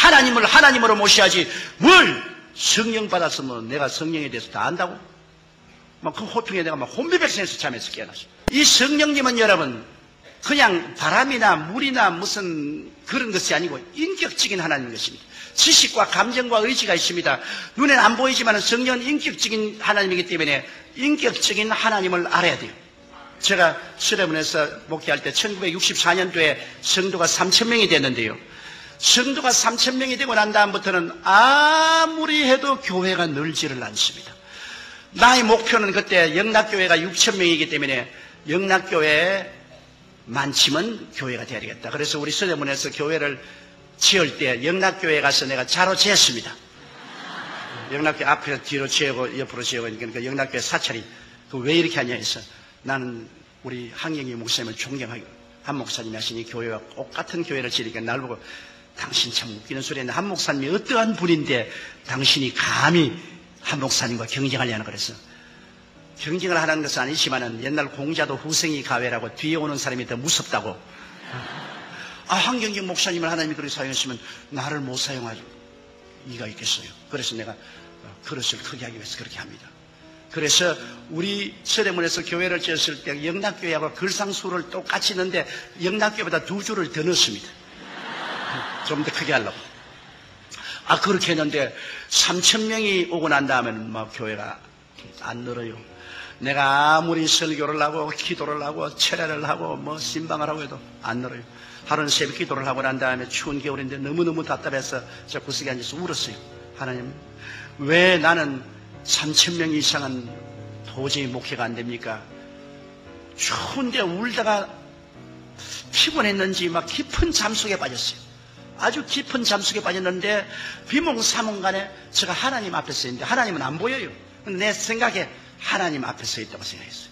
하나님을 하나님으로 모셔야지 뭘 성령 받았으면 내가 성령에 대해서 다 안다고? 막 그 호통에 내가 막 혼비백산에서 잠에서 깨어났어. 이 성령님은 여러분 그냥 바람이나 물이나 무슨 그런 것이 아니고 인격적인 하나님인 것입니다. 지식과 감정과 의지가 있습니다. 눈에는 안 보이지만 성령은 인격적인 하나님이기 때문에 인격적인 하나님을 알아야 돼요. 제가 수레문에서 목회할 때 1964년도에 성도가 3,000명이 됐는데요. 성도가 3,000명이 되고 난 다음부터는 아무리 해도 교회가 늘지를 않습니다. 나의 목표는 그때 영락교회가 6,000명이기 때문에 영락교회에 많지만 교회가 돼야 되겠다. 그래서 우리 서대문에서 교회를 지을 때 영락교회에 가서 내가 자로 재었습니다. 영락교회 앞에 뒤로 재고 옆으로 재고 그러니까 영락교회 사찰이 왜 이렇게 하냐 해서 나는 우리 한경희 목사님을 존경하고 한 목사님이 하시니 교회와 똑같은 교회를 지으니까 날 보고 당신 참 웃기는 소리 했는데 한 목사님이 어떠한 분인데 당신이 감히 한 목사님과 경쟁하려는 그래서 경쟁을 하는 것은 아니지만은 옛날 공자도 후생이 가외라고 뒤에 오는 사람이 더 무섭다고. 한경경 목사님을 하나님이 그렇게 사용했으면 나를 못 사용할 이가 있겠어요. 그래서 내가 그릇을 크게 하기 위해서 그렇게 합니다. 그래서 우리 서대문에서 교회를 지었을 때 영락교회하고 글상수를 똑같이 넣는데 영락교회보다 2줄을 더 넣습니다. 좀 더 크게 하려고. 그렇게 했는데 3,000명이 오고 난 다음에는 막 교회가 안 늘어요. 내가 아무리 설교를 하고 기도를 하고 철야를 하고 뭐 신방을 하고 해도 안 늘어요. 하루는 새벽 기도를 하고 난 다음에 추운 겨울인데 너무너무 답답해서 저 구석에 앉아서 울었어요. 하나님, 왜 나는 3,000명 이상은 도저히 목회가 안 됩니까? 추운데 울다가 피곤했는지 막 깊은 잠속에 빠졌어요. 아주 깊은 잠속에 빠졌는데 비몽사몽간에 제가 하나님 앞에 서 있는데 하나님은 안 보여요. 내 생각에 하나님 앞에 서 있다고 생각했어요.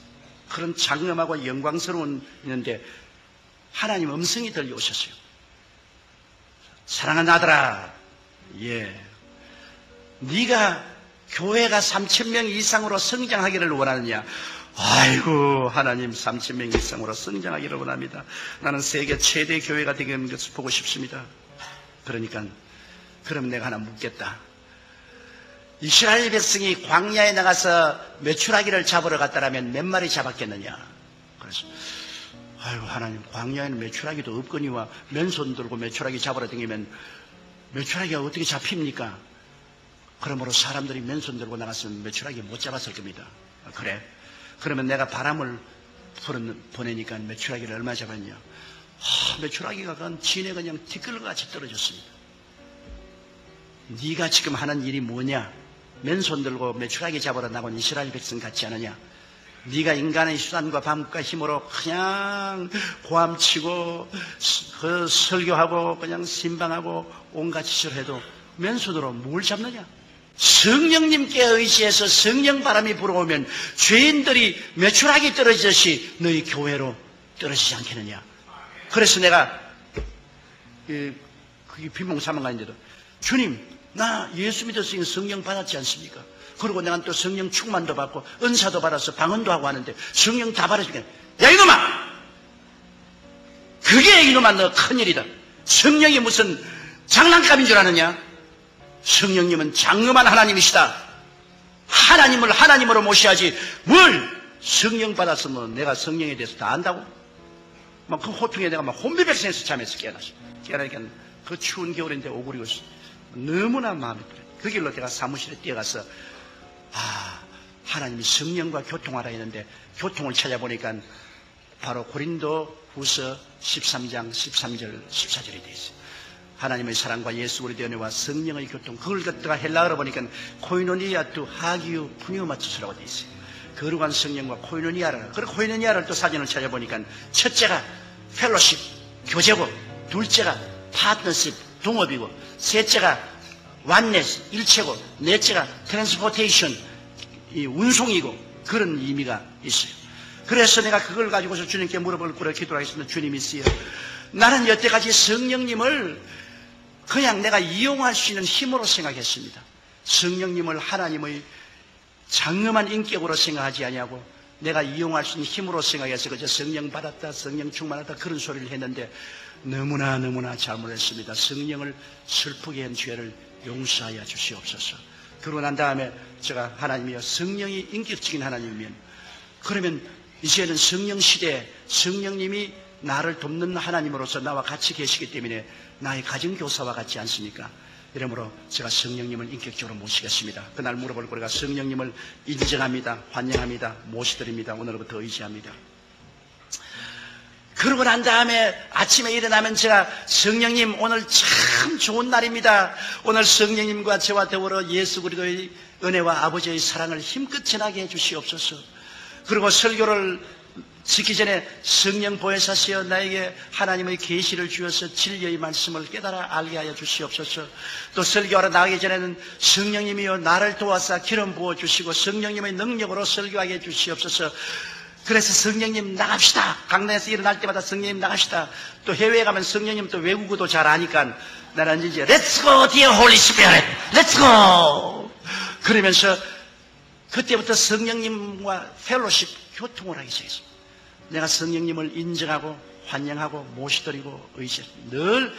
그런 장엄하고 영광스러운 있는데 하나님 음성이 들려오셨어요. 사랑하는 아들아, 네가 교회가 3,000명 이상으로 성장하기를 원하느냐? 아이고, 하나님 3,000명 이상으로 성장하기를 원합니다. 나는 세계 최대 교회가 되는 것을 보고 싶습니다. 그러니까 그럼 내가 하나 묻겠다. 이스라엘 백성이 광야에 나가서 메추라기를 잡으러 갔다라면 몇 마리 잡았겠느냐? 그래서 아이고 하나님, 광야에는 메추라기도 없거니와 맨손 들고 메추라기 잡으러 다니면 메추라기가 어떻게 잡힙니까? 그러므로 사람들이 맨손 들고 나갔으면 메추라기 못 잡았을 겁니다. 그래? 그러면 내가 바람을 보내니까 메추라기를 얼마 잡았냐? 메추라기가 그냥 진에 그냥 티끌같이 떨어졌습니다. 네가 지금 하는 일이 뭐냐? 맨손 들고 메추라기 잡으러 나온 이스라엘 백성 같지 않느냐? 네가 인간의 수단과 방법과 힘으로 그냥 고함치고 설교하고 그냥 신방하고 온갖 짓을 해도 맨손으로 뭘 잡느냐? 성령님께 의지해서 성령 바람이 불어오면 죄인들이 메추라기 떨어지듯이 너희 교회로 떨어지지 않겠느냐? 그래서 내가 그게 비몽사몽간인데도 주님, 나 예수 믿었으니 성령 받았지 않습니까? 그리고 내가 또 성령 충만도 받고 은사도 받아서 방언도 하고 하는데 성령 다 받아주니까 야 이놈아! 그게 이놈아 너 큰일이다. 성령이 무슨 장난감인 줄 아느냐? 성령님은 장엄한 하나님이시다. 하나님을 하나님으로 모셔야지 뭘 성령 받았으면 내가 성령에 대해서 다 안다고? 막 그 호통에 내가 막 혼비백산에서 잠에서 깨어났어. 깨어나니까 그 추운 겨울인데 오그리고 너무나 마음이 그래. 그 길로 내가 사무실에 뛰어가서 하나님이 성령과 교통하라 했는데 교통을 찾아보니까 바로 고린도 후서 13장 13절 14절이 되어 있어요. 하나님의 사랑과 예수 그리스도의 은혜와 성령의 교통, 그걸 갖다가 헬라어로 보니까 코이노니아 투 하기우 푸니오마투스라고 되어 있어요. 거룩한 성령과 코이노니아를, 그리고 코이노니아를 또 사진을 찾아보니까 첫째가 펠로십, 교제고, 둘째가 파트너십, 동업이고, 셋째가 완네스, 일체고, 넷째가 트랜스포테이션, 이 운송이고, 그런 의미가 있어요. 그래서 내가 그걸 가지고서 주님께 물어볼 거라 기도를 하겠습니다. 주님이시여, 나는 여태까지 성령님을 그냥 내가 이용할 수 있는 힘으로 생각했습니다. 성령님을 하나님의 장엄한 인격으로 생각하지 아니하고 내가 이용할 수 있는 힘으로 생각해서 그저 성령 받았다, 성령 충만하다 그런 소리를 했는데 너무나 잘못했습니다. 성령을 슬프게 한 죄를 용서하여 주시옵소서. 그러고 난 다음에 제가 하나님이여, 성령이 인격적인 하나님이면 그러면 이제는 성령 시대에 성령님이 나를 돕는 하나님으로서 나와 같이 계시기 때문에 나의 가정교사와 같지 않습니까? 이러므로 제가 성령님을 인격적으로 모시겠습니다. 그날 물어볼 거리가 성령님을 인정합니다, 환영합니다, 모시드립니다. 오늘부터 의지합니다. 그러고 난 다음에 아침에 일어나면 제가 성령님 오늘 참 좋은 날입니다. 오늘 성령님과 저와 더불어 예수 그리스도의 은혜와 아버지의 사랑을 힘껏 전하게 해주시옵소서. 그리고 설교를 듣기 전에 성령 보혜사시여 나에게 하나님의 계시를 주어서 진리의 말씀을 깨달아 알게 하여 주시옵소서. 또 설교하러 나가기 전에는 성령님이여 나를 도와서 기름 부어주시고 성령님의 능력으로 설교하게 해주시옵소서. 그래서 성령님 나갑시다. 강단에서 일어날 때마다 성령님 나갑시다. 또 해외에 가면 성령님 또 외국어도 잘 아니까 나는 이제 Let's go dear Holy Spirit, Let's go. 그러면서 그때부터 성령님과 펠로십 교통을 하기 시작했습니다. 내가 성령님을 인정하고 환영하고 모시드리고 의지했습니다. 늘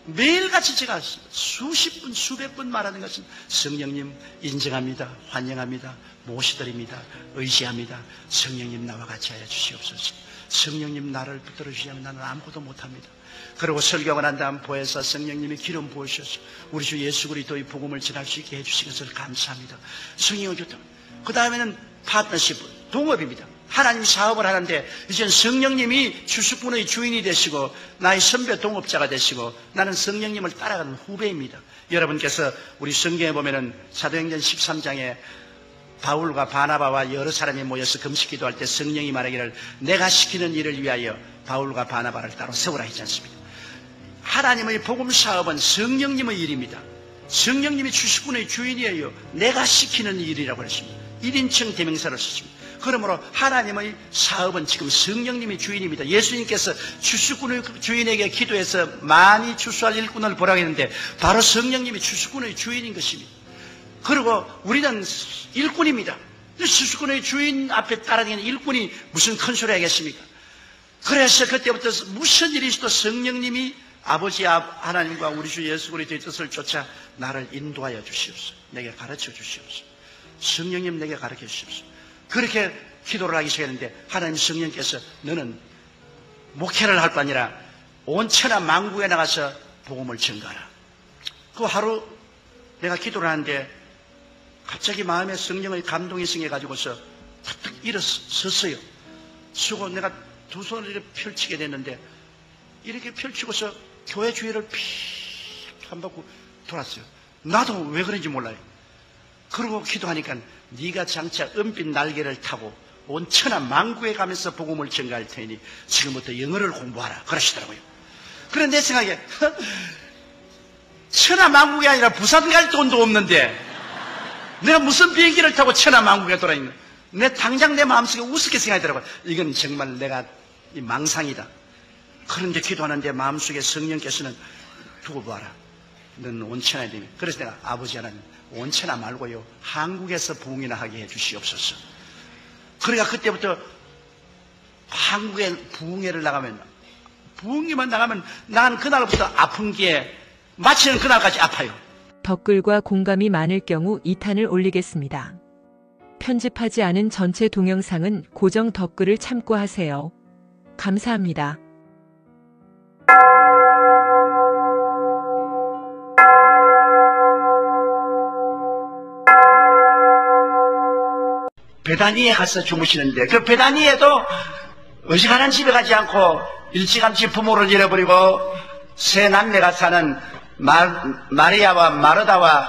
매일같이 제가 수십 분 수백 번 말하는 것은 성령님 인정합니다, 환영합니다, 모시드립니다, 의지합니다. 성령님 나와 같이 하여 주시옵소서. 성령님 나를 붙들어 주시면 나는 아무것도 못합니다. 그리고 설교가 난 다음 보혜사 성령님이 기름 부으셔서 우리 주 예수 그리스도의 복음을 전할 수 있게 해주신 것을 감사합니다. 성령을 줬다. 그 다음에는 파트너십, 동업입니다. 하나님 사업을 하는데 이제는 성령님이 주수꾼의 주인이 되시고 나의 선배 동업자가 되시고 나는 성령님을 따라가는 후배입니다. 여러분께서 우리 성경에 보면은 사도행전 13장에 바울과 바나바와 여러 사람이 모여서 금식 기도할 때 성령이 말하기를 내가 시키는 일을 위하여 바울과 바나바를 따로 세우라 했지 않습니까? 하나님의 복음 사업은 성령님의 일입니다. 성령님이 주수꾼의 주인이에요. 내가 시키는 일이라고 했습니다. 1인칭 대명사를 썼습니다. 그러므로 하나님의 사업은 지금 성령님이 주인입니다. 예수님께서 주수꾼의 주인에게 기도해서 많이 주수할 일꾼을 보라고 했는데 바로 성령님이 주수꾼의 주인인 것입니다. 그리고 우리는 일꾼입니다. 주수꾼의 주인 앞에 따라다니는 일꾼이 무슨 큰 소리 하겠습니까? 그래서 그때부터 무슨 일이 있어도 성령님이 아버지 하나님과 우리 주 예수 그리스도의 뜻을 쫓아 나를 인도하여 주시옵소서. 내게 가르쳐 주시옵소서. 성령님 내게 가르쳐 주시옵소서. 그렇게 기도를 하기 시작했는데 하나님 성령께서 너는 목회를 할 거 아니라 온 천하 만국에 나가서 복음을 전가하라. 그 하루 내가 기도를 하는데 갑자기 마음에 성령의 감동이 생겨가지고서 탁탁 일어섰어요. 쓰고 내가 두 손을 이렇게 펼치게 됐는데 이렇게 펼치고서 교회 주위를 픽 한 바퀴 돌았어요. 나도 왜 그런지 몰라요. 그러고 기도하니까 네가 장차 은빛 날개를 타고 온 천하 만국에 가면서 복음을 전가할 테니 지금부터 영어를 공부하라 그러시더라고요. 그런데 내 생각에 천하 만국이 아니라 부산 갈 돈도 없는데 내가 무슨 비행기를 타고 천하 만국에 돌아있는 내 당장 내 마음속에 우습게 생각하더라고요. 이건 정말 내가 망상이다. 그런데 기도하는데 마음속에 성령께서는 두고 봐라. 넌 온천하야 되니. 그래서 내가 아버지 하나님 온천하 말고요 한국에서 부흥이나 하게 해주시옵소서. 그러니까 그때부터 한국에 부흥회를 나가면 부흥회만 나가면 난 그날부터 아픈 게 마치는 그날까지 아파요. 댓글과 공감이 많을 경우 2탄을 올리겠습니다. 편집하지 않은 전체 동영상은 고정 댓글을 참고하세요. 감사합니다. 베다니에 가서 주무시는데 그 베다니에도 어지간한 집에 가지 않고 일찌감치 부모를 잃어버리고 세 남매가 사는 마리아와 마르다와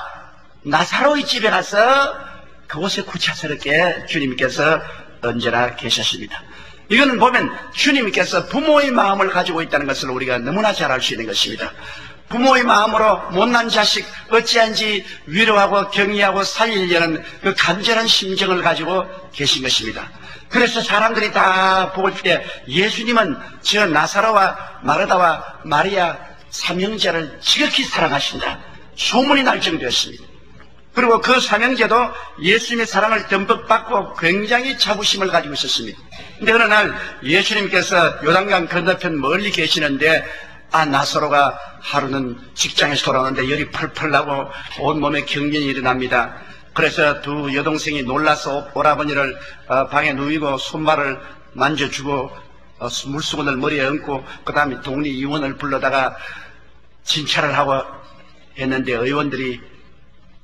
나사로의 집에 가서 그곳에 구차스럽게 주님께서 언제나 계셨습니다. 이거는 보면 주님께서 부모의 마음을 가지고 있다는 것을 우리가 너무나 잘 알 수 있는 것입니다. 부모의 마음으로 못난 자식 어찌한지 위로하고 격려하고 살리려는 그 간절한 심정을 가지고 계신 것입니다. 그래서 사람들이 다 보고 때 예수님은 저 나사로와 마르다와 마리아 삼형제를 지극히 사랑하신다 소문이 날 정도였습니다. 그리고 그 삼형제도 예수님의 사랑을 듬뿍 받고 굉장히 자부심을 가지고 있었습니다. 근데 어느 날 예수님께서 요단강 건너편 멀리 계시는데 나사로가 하루는 직장에서 돌아오는데 열이 펄펄 나고 온몸에 경련이 일어납니다. 그래서 두 여동생이 놀라서 오라버니를 방에 누이고 손발을 만져주고 물수건을 머리에 얹고 그 다음에 독립의원을 불러다가 진찰을 하고 했는데 의원들이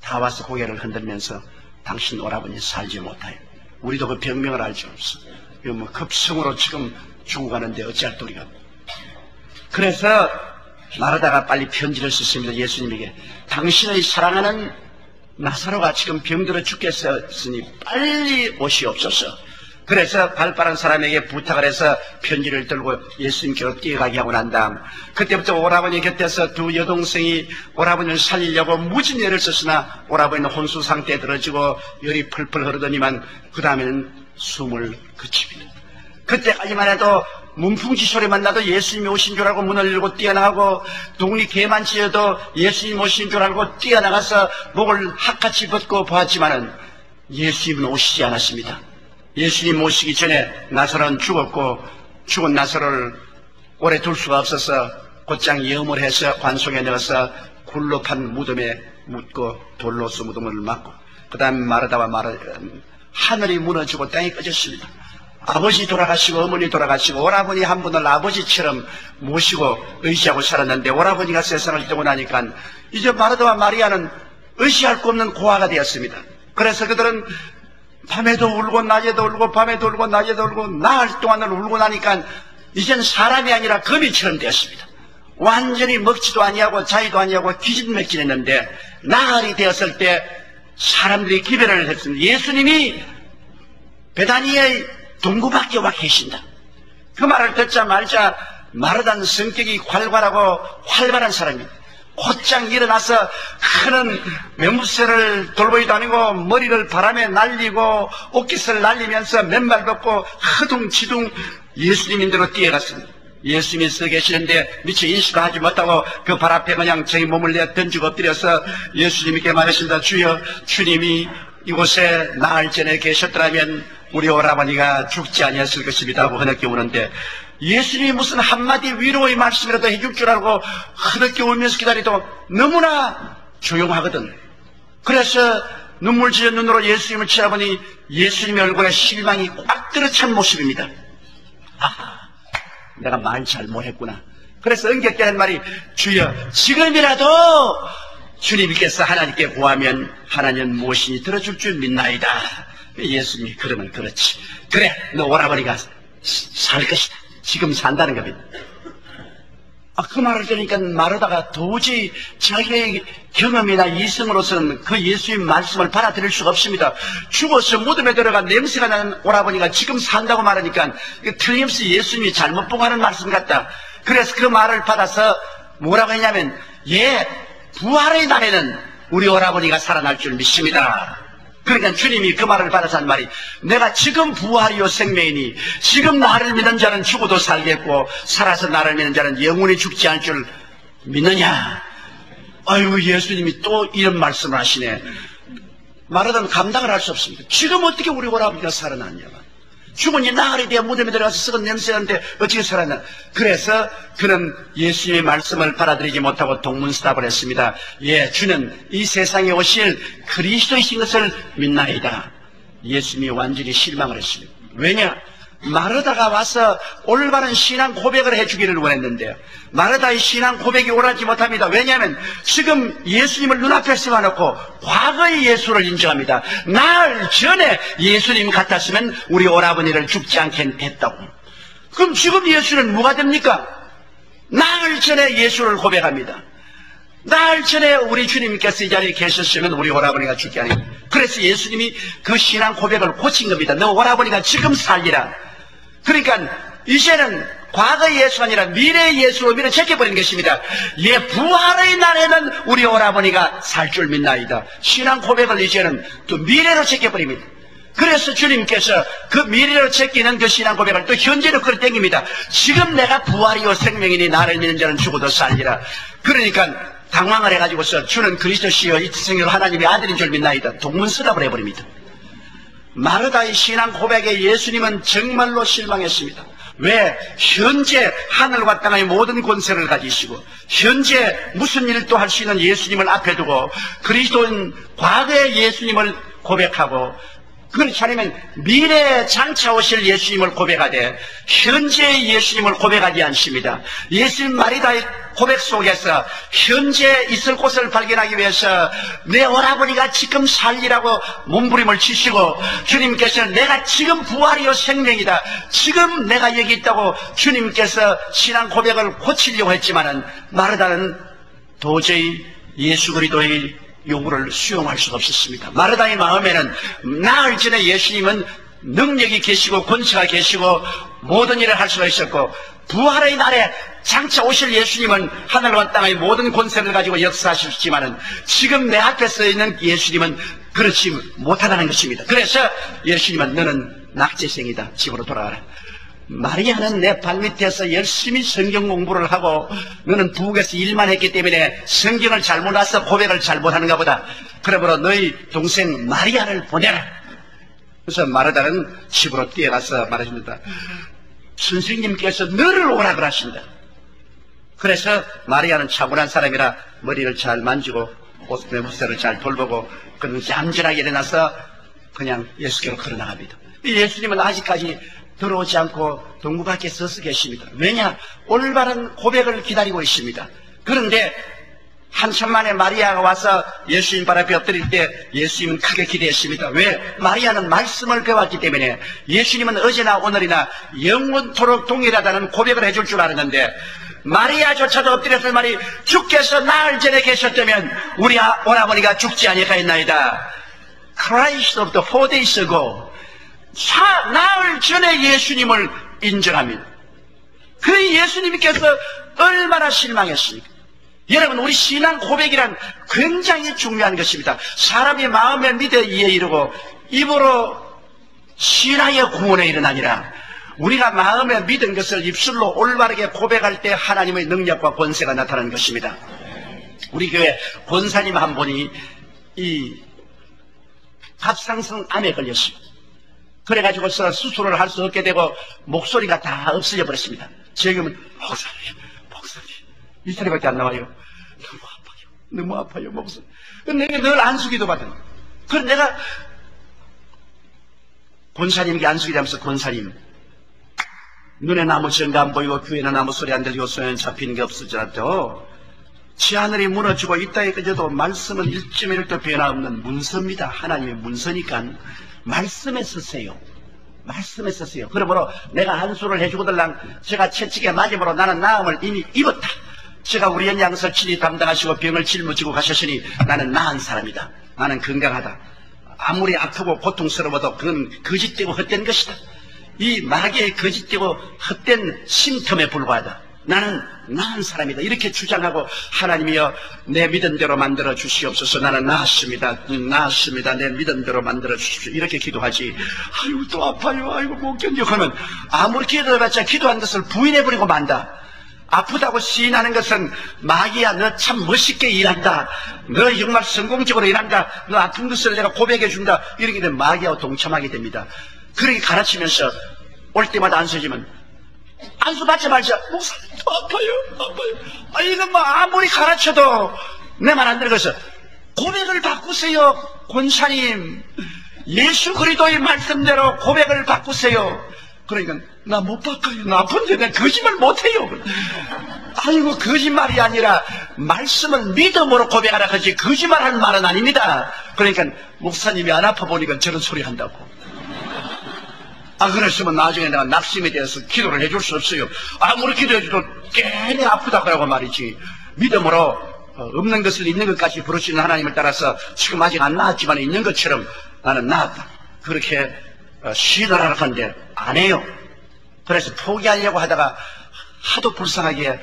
다 와서 고개를 흔들면서 당신 오라버니 살지 못하여 우리도 그 병명을 알지 없어. 이거 뭐 급성으로 지금 죽어가는데 어찌할 도리가. 그래서 마르다가 빨리 편지를 썼습니다. 예수님에게. 당신의 사랑하는 나사로가 지금 병들어 죽겠으니 빨리 오시옵소서. 그래서 발빠른 사람에게 부탁을 해서 편지를 들고 예수님께로 뛰어가게 하고 난 다음 그때부터 오라버니 곁에서 두 여동생이 오라버니를 살리려고 무진 애를 썼으나 오라버니는 혼수 상태에 들어지고 열이 펄펄 흐르더니만 그 다음에는 숨을 그칩니다. 그때까지만 해도 문풍지 소리만 나도 예수님이 오신 줄 알고 문을 열고 뛰어나가고 동리 개만 지어도 예수님 오신 줄 알고 뛰어나가서 목을 핫같이 벗고 보았지만은 예수님은 오시지 않았습니다. 예수님 오시기 전에 나사로는 죽었고 죽은 나사로를 오래 둘 수가 없어서 곧장 염을 해서 관속에 넣어서 굴로 판 무덤에 묻고 돌로서 무덤을 막고 그 다음 마르다와 하늘이 무너지고 땅이 꺼졌습니다. 아버지 돌아가시고 어머니 돌아가시고 오라버니 한 분을 아버지처럼 모시고 의지하고 살았는데 오라버니가 세상을 떠고 나니까 이제 마르다와 마리아는 의지할 수 없는 고아가 되었습니다. 그래서 그들은 밤에도 울고 낮에도 울고 밤에도 울고 낮에도 울고 나흘 동안을 울고 나니까 이젠 사람이 아니라 거미처럼 되었습니다. 완전히 먹지도 아니하고 자기도 아니하고 기진맥진했는데 나흘이 되었을 때 사람들이 기별을 했습니다. 예수님이 베다니의 동구 밖에 와 계신다. 그 말을 듣자마자 마르다는 성격이 활발하고 활발한 사람입니다. 곧장 일어나서 크는 매무새를 돌보이도 아니고 머리를 바람에 날리고 옷깃을 날리면서 맨발 벗고 허둥지둥 예수님인대로 뛰어갔습니다. 예수님이 서 계시는데 미처 인식을 하지 못하고 그 발 앞에 그냥 자기 몸을 내어 던지고 엎드려서 예수님께 말했습니다. 주여, 주님이 이곳에 나흘 전에 계셨더라면 우리 오라버니가 죽지 아니었을 것입니다 하고 흐느껴 우는데 예수님이 무슨 한마디 위로의 말씀이라도 해줄 줄 알고 흐느껴 울면서 기다리도 너무나 조용하거든. 그래서 눈물 지은 눈으로 예수님을 쳐다보니 예수님의 얼굴에 실망이 꽉 들어찬 모습입니다. 내가 말 잘못했구나. 그래서 응격게 한 말이 주여, 지금이라도 주님께서 하나님께 구하면 하나님은 무엇이니 들어줄 줄 믿나이다. 예수님이 그러면 그렇지. 그래, 너 오라버니가 살 것이다. 지금 산다는 겁니다. 그 말을 들으니까 마르다가 도저히 자기의 경험이나 이성으로서는 그 예수님 말씀을 받아들일 수가 없습니다. 죽어서 무덤에 들어가 냄새가 나는 오라버니가 지금 산다고 말하니까 틀림없이 예수님이 잘못 봉하는 말씀 같다. 그래서 그 말을 받아서 뭐라고 했냐면 부활의 날에는 우리 오라버니가 살아날 줄 믿습니다. 그러니까 주님이 그 말을 받아서 한 말이 내가 지금 부활이요 생명이니 지금 나를 믿는 자는 죽어도 살겠고 살아서 나를 믿는 자는 영원히 죽지 않을 줄 믿느냐. 아유, 예수님이 또 이런 말씀을 하시네. 말하다는 감당을 할 수 없습니다. 지금 어떻게 우리 오라버니가 살아났냐. 죽은 이 나흘에 대한 무덤에 들어가서 썩은 냄새나는데 어떻게 살았나. 그래서 그는 예수님의 말씀을 받아들이지 못하고 동문서답을 했습니다. 주는 이 세상에 오실 그리스도이신 것을 믿나이다. 예수님이 완전히 실망을 했습니다. 왜냐? 마르다가 와서 올바른 신앙 고백을 해주기를 원했는데요. 마르다의 신앙 고백이 오라지 못합니다. 왜냐하면 지금 예수님을 눈앞에 세워놓고 과거의 예수를 인정합니다. 나흘 전에 예수님 같았으면 우리 오라버니를 죽지 않게 했다고. 그럼 지금 예수는 뭐가 됩니까? 나흘 전에 예수를 고백합니다. 나흘 전에 우리 주님께서 이 자리에 계셨으면 우리 오라버니가 죽지 않아요. 그래서 예수님이 그 신앙 고백을 고친 겁니다. 너 오라버니가 지금 살리라. 그러니까 이제는 과거의 예수가 아니라 미래의 예수로 밀어제껴버린 것입니다. 부활의 날에는 우리 오라버니가 살 줄 믿나이다. 신앙 고백을 이제는 또 미래로 제껴버립니다. 그래서 주님께서 그 미래로 제끼는 그 신앙 고백을 또 현재로 끌어당깁니다. 지금 내가 부활이요 생명이니 나를 믿는 자는 죽어도 살리라. 그러니까 당황을 해가지고서 주는 그리스도시여 이 세상으로 하나님의 아들인 줄 믿나이다. 동문서답을 해버립니다. 마르다의 신앙 고백에 예수님은 정말로 실망했습니다. 왜? 현재 하늘과 땅의 모든 권세를 가지시고 현재 무슨 일도 할 수 있는 예수님을 앞에 두고 그리스도인 과거의 예수님을 고백하고 그렇지 않으면 미래에 장차 오실 예수님을 고백하되 현재의 예수님을 고백하지 않습니다. 예수님 마리다의 고백 속에서 현재 있을 곳을 발견하기 위해서 내 오라버니가 지금 살리라고 몸부림을 치시고 주님께서는 내가 지금 부활이요 생명이다. 지금 내가 여기 있다고 주님께서 신앙 고백을 고치려고 했지만은 마르다는 도저히 예수 그리스도의 요구를 수용할 수가 없었습니다. 마르다의 마음에는 나흘 전에 예수님은 능력이 계시고 권세가 계시고 모든 일을 할 수가 있었고 부활의 날에 장차 오실 예수님은 하늘과 땅의 모든 권세를 가지고 역사하시지만은 지금 내 앞에 서 있는 예수님은 그렇지 못하다는 것입니다. 그래서 예수님은 너는 낙제생이다. 집으로 돌아가라. 마리아는 내 발밑에서 열심히 성경 공부를 하고 너는 부엌에서 일만 했기 때문에 성경을 잘못 와서 고백을 잘못하는가 보다. 그러므로 너희 동생 마리아를 보내라. 그래서 마르다는 집으로 뛰어가서 말하십니다. 선생님께서 너를 오라 그러십니다. 그래서 마리아는 차분한 사람이라 머리를 잘 만지고 옷의 무쇠를 잘 돌보고 그는 얌전하게 일어나서 그냥 예수께로 걸어나갑니다. 예수님은 아직까지 들어오지 않고 동무 밖에 서서 계십니다. 왜냐? 올바른 고백을 기다리고 있습니다. 그런데 한참 만에 마리아가 와서 예수님 발 앞에 엎드릴 때 예수님은 크게 기대했습니다. 왜? 마리아는 말씀을 배웠기 때문에 예수님은 어제나 오늘이나 영원토록 동일하다는 고백을 해줄 줄 알았는데 마리아조차도 엎드려서 말이 주께서 나흘 전에 계셨다면 우리 오라버니가 죽지 아니하였나이다. Christ of the 4 days ago 나흘 전에 예수님을 인정합니다. 그 예수님께서 얼마나 실망했습니까? 여러분 우리 신앙 고백이란 굉장히 중요한 것입니다. 사람이 마음에 믿어 이에 이르고 입으로 신하여 구원에 이르나니라. 우리가 마음에 믿은 것을 입술로 올바르게 고백할 때 하나님의 능력과 권세가 나타나는 것입니다. 우리 교회 권사님 한 분이 이 갑상선 암에 걸렸습니다. 그래가지고서 수술을 할 수 없게 되고 목소리가 다 없어져 버렸습니다. 지금은 목사님 이 소리밖에 안 나와요. 너무 아파요 목소리. 내가 늘 안수기도 받은. 그래서 내가 권사님에게 안수기 하면서 권사님 눈에 나무 전가 안 보이고 귀에는 아무 소리 안 들리고 손에는 잡히는 게 없을지라도 지 하늘이 무너지고 이 땅에 꺼져도 말씀은 1.1도 변화 없는 문서입니다. 하나님의 문서니까 말씀에 쓰세요. 말씀에 쓰세요. 그러므로 내가 한수를 해주고 들랑 제가 채찍에 맞음으로 나는 나음을 이미 입었다. 제가 우리 연양서 친히 담당하시고 병을 짊어지고 가셨으니 나는 나은 사람이다. 나는 건강하다. 아무리 아프고 고통스러워도 그건 거짓되고 헛된 것이다. 이 마귀의 거짓되고 헛된 심텀에 불과하다. 나는 나은 사람이다. 이렇게 주장하고 하나님이여 내 믿은 대로 만들어 주시옵소서. 나는 나았습니다. 나았습니다. 내 믿은 대로 만들어 주십시오. 이렇게 기도하지. 아이고 또 아파요. 아이고 못 견뎌 하면 아무리 기도해봤자 기도한 것을 부인해버리고 만다. 아프다고 시인하는 것은 마귀야 너 참 멋있게 일한다. 너 정말 성공적으로 일한다. 너 아픈 것을 내가 고백해준다. 이렇게 되면 마귀하고 동참하게 됩니다. 그렇게 가르치면서 올 때마다 안 서지면 안수 받지 말자. 목사님 아파요. 이건 뭐 아무리 가르쳐도 내 말 안 들어서 고백을 바꾸세요. 권사님 예수 그리스도의 말씀대로 고백을 바꾸세요. 그러니까 나 못 바꿔요. 나 아픈데 내가 거짓말 못해요. 아이고 거짓말이 아니라 말씀을 믿음으로 고백하라 하지 거짓말하는 말은 아닙니다. 그러니까 목사님이 안 아파 보니까 저런 소리 한다고. 그랬으면 나중에 내가 낙심에 대해서 기도를 해줄 수 없어요. 아무리 기도해줘도 괜히 아프다 그러고 말이지. 믿음으로 없는 것을 있는 것까지 부르시는 하나님을 따라서 지금 아직 안 나았지만 있는 것처럼 나는 나았다. 그렇게 시인을 하는데 안 해요. 그래서 포기하려고 하다가 하도 불쌍하게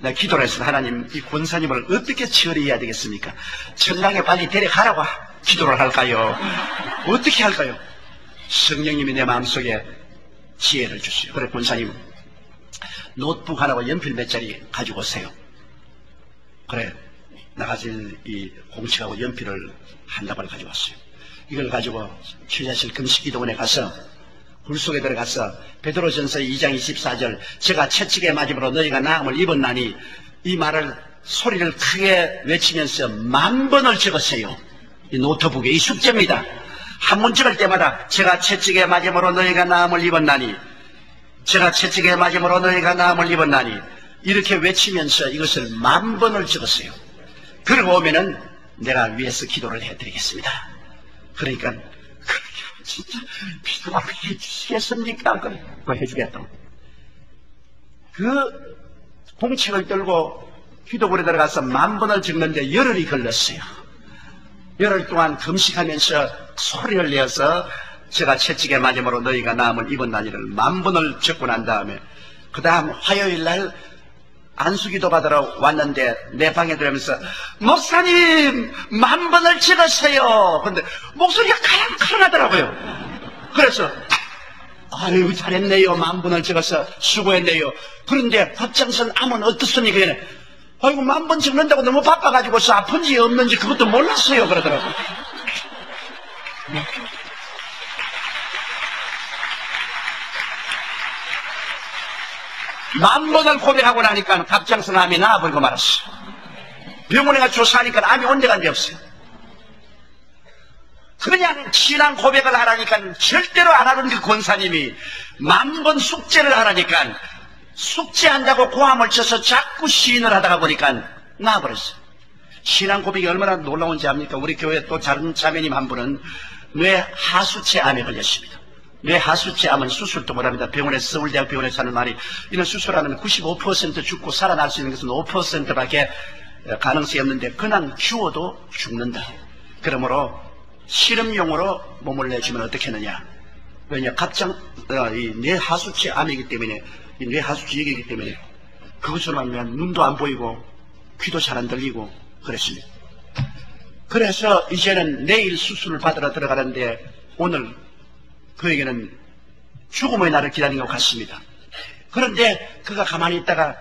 내가 기도를 했어요. 하나님 이 권사님을 어떻게 처리해야 되겠습니까? 천당에 빨리 데려가라고 기도를 할까요? 어떻게 할까요? 성령님이 내 마음속에 지혜를 주세요. 그래 권사님 노트북 하나와 연필 몇 자리 가지고 오세요. 그래 나가서 이 공책하고 연필을 한 다발을 가져왔어요. 이걸 가지고 취자실 금식기도원에 가서 굴 속에 들어가서 베드로전서 2장 24절 제가 채찍에 맞음으로 너희가 나음을 입었나니 이 말을 소리를 크게 외치면서 10,000번을 적었어요. 이 노트북에 이 숙제입니다. 한 문 적을 때마다 제가 채찍에 맞음으로 너희가 나음을 입었나니 제가 채찍에 맞음으로 너희가 나음을 입었나니 이렇게 외치면서 이것을 10,000번을 적었어요. 그러고 오면은 내가 위에서 기도를 해드리겠습니다. 그러니까 그렇게 진짜 기도가 해주시겠습니까? 그거 해주겠다고. 그 공책을 들고 기도불에 들어가서 10,000번을 적는데 열흘이 걸렸어요. 열흘 동안 금식하면서 소리를 내어서 제가 채찍에 맞음으로 너희가 나음을 입었나니를 10,000번을 적고 난 다음에 그 다음 화요일날 안수기도 받으러 왔는데 내 방에 들어오면서 목사님 10,000번을 적었어요. 근데 목소리가 카랑카랑하더라고요. 그래서 아유 잘했네요. 10,000번을 적어서 수고했네요. 그런데 합장선 암은 어떻습니까? 아이고 10,000번 적는다고 너무 바빠가지고서 아픈지 없는지 그것도 몰랐어요. 그러더라고요. 10,000번을 고백하고 나니까 갑장선 암이 나아버리고 말았어. 병원에 가서 조사하니까 암이 온데간데 없어요. 그냥 신앙 고백을 하라니까 절대로 안 하는 그 권사님이 10,000번 숙제를 하라니까 숙제한다고 고함을 쳐서 자꾸 시인을 하다가 보니까 나아버렸어요. 신앙 고백이 얼마나 놀라운지 압니까? 우리 교회 또 다른 자매님 한 분은 뇌 하수체 암에 걸렸습니다. 뇌 하수체 암은 수술도 못합니다. 병원에서 서울대학 병원에 사는 말이 이런 수술하면 95% 죽고 살아날 수 있는 것은 5%밖에 가능성이 없는데 그냥 죽어도 죽는다. 그러므로 실험용으로 몸을 내주면 어떻게 하느냐? 왜냐 이 뇌 하수체 암이기 때문에 이 뇌 하수체 얘기이기 때문에 그것으로 하면 눈도 안 보이고 귀도 잘 안 들리고 그랬습니다. 그래서 이제는 내일 수술을 받으러 들어가는데 오늘 그에게는 죽음의 날을 기다리는 것 같습니다. 그런데 그가 가만히 있다가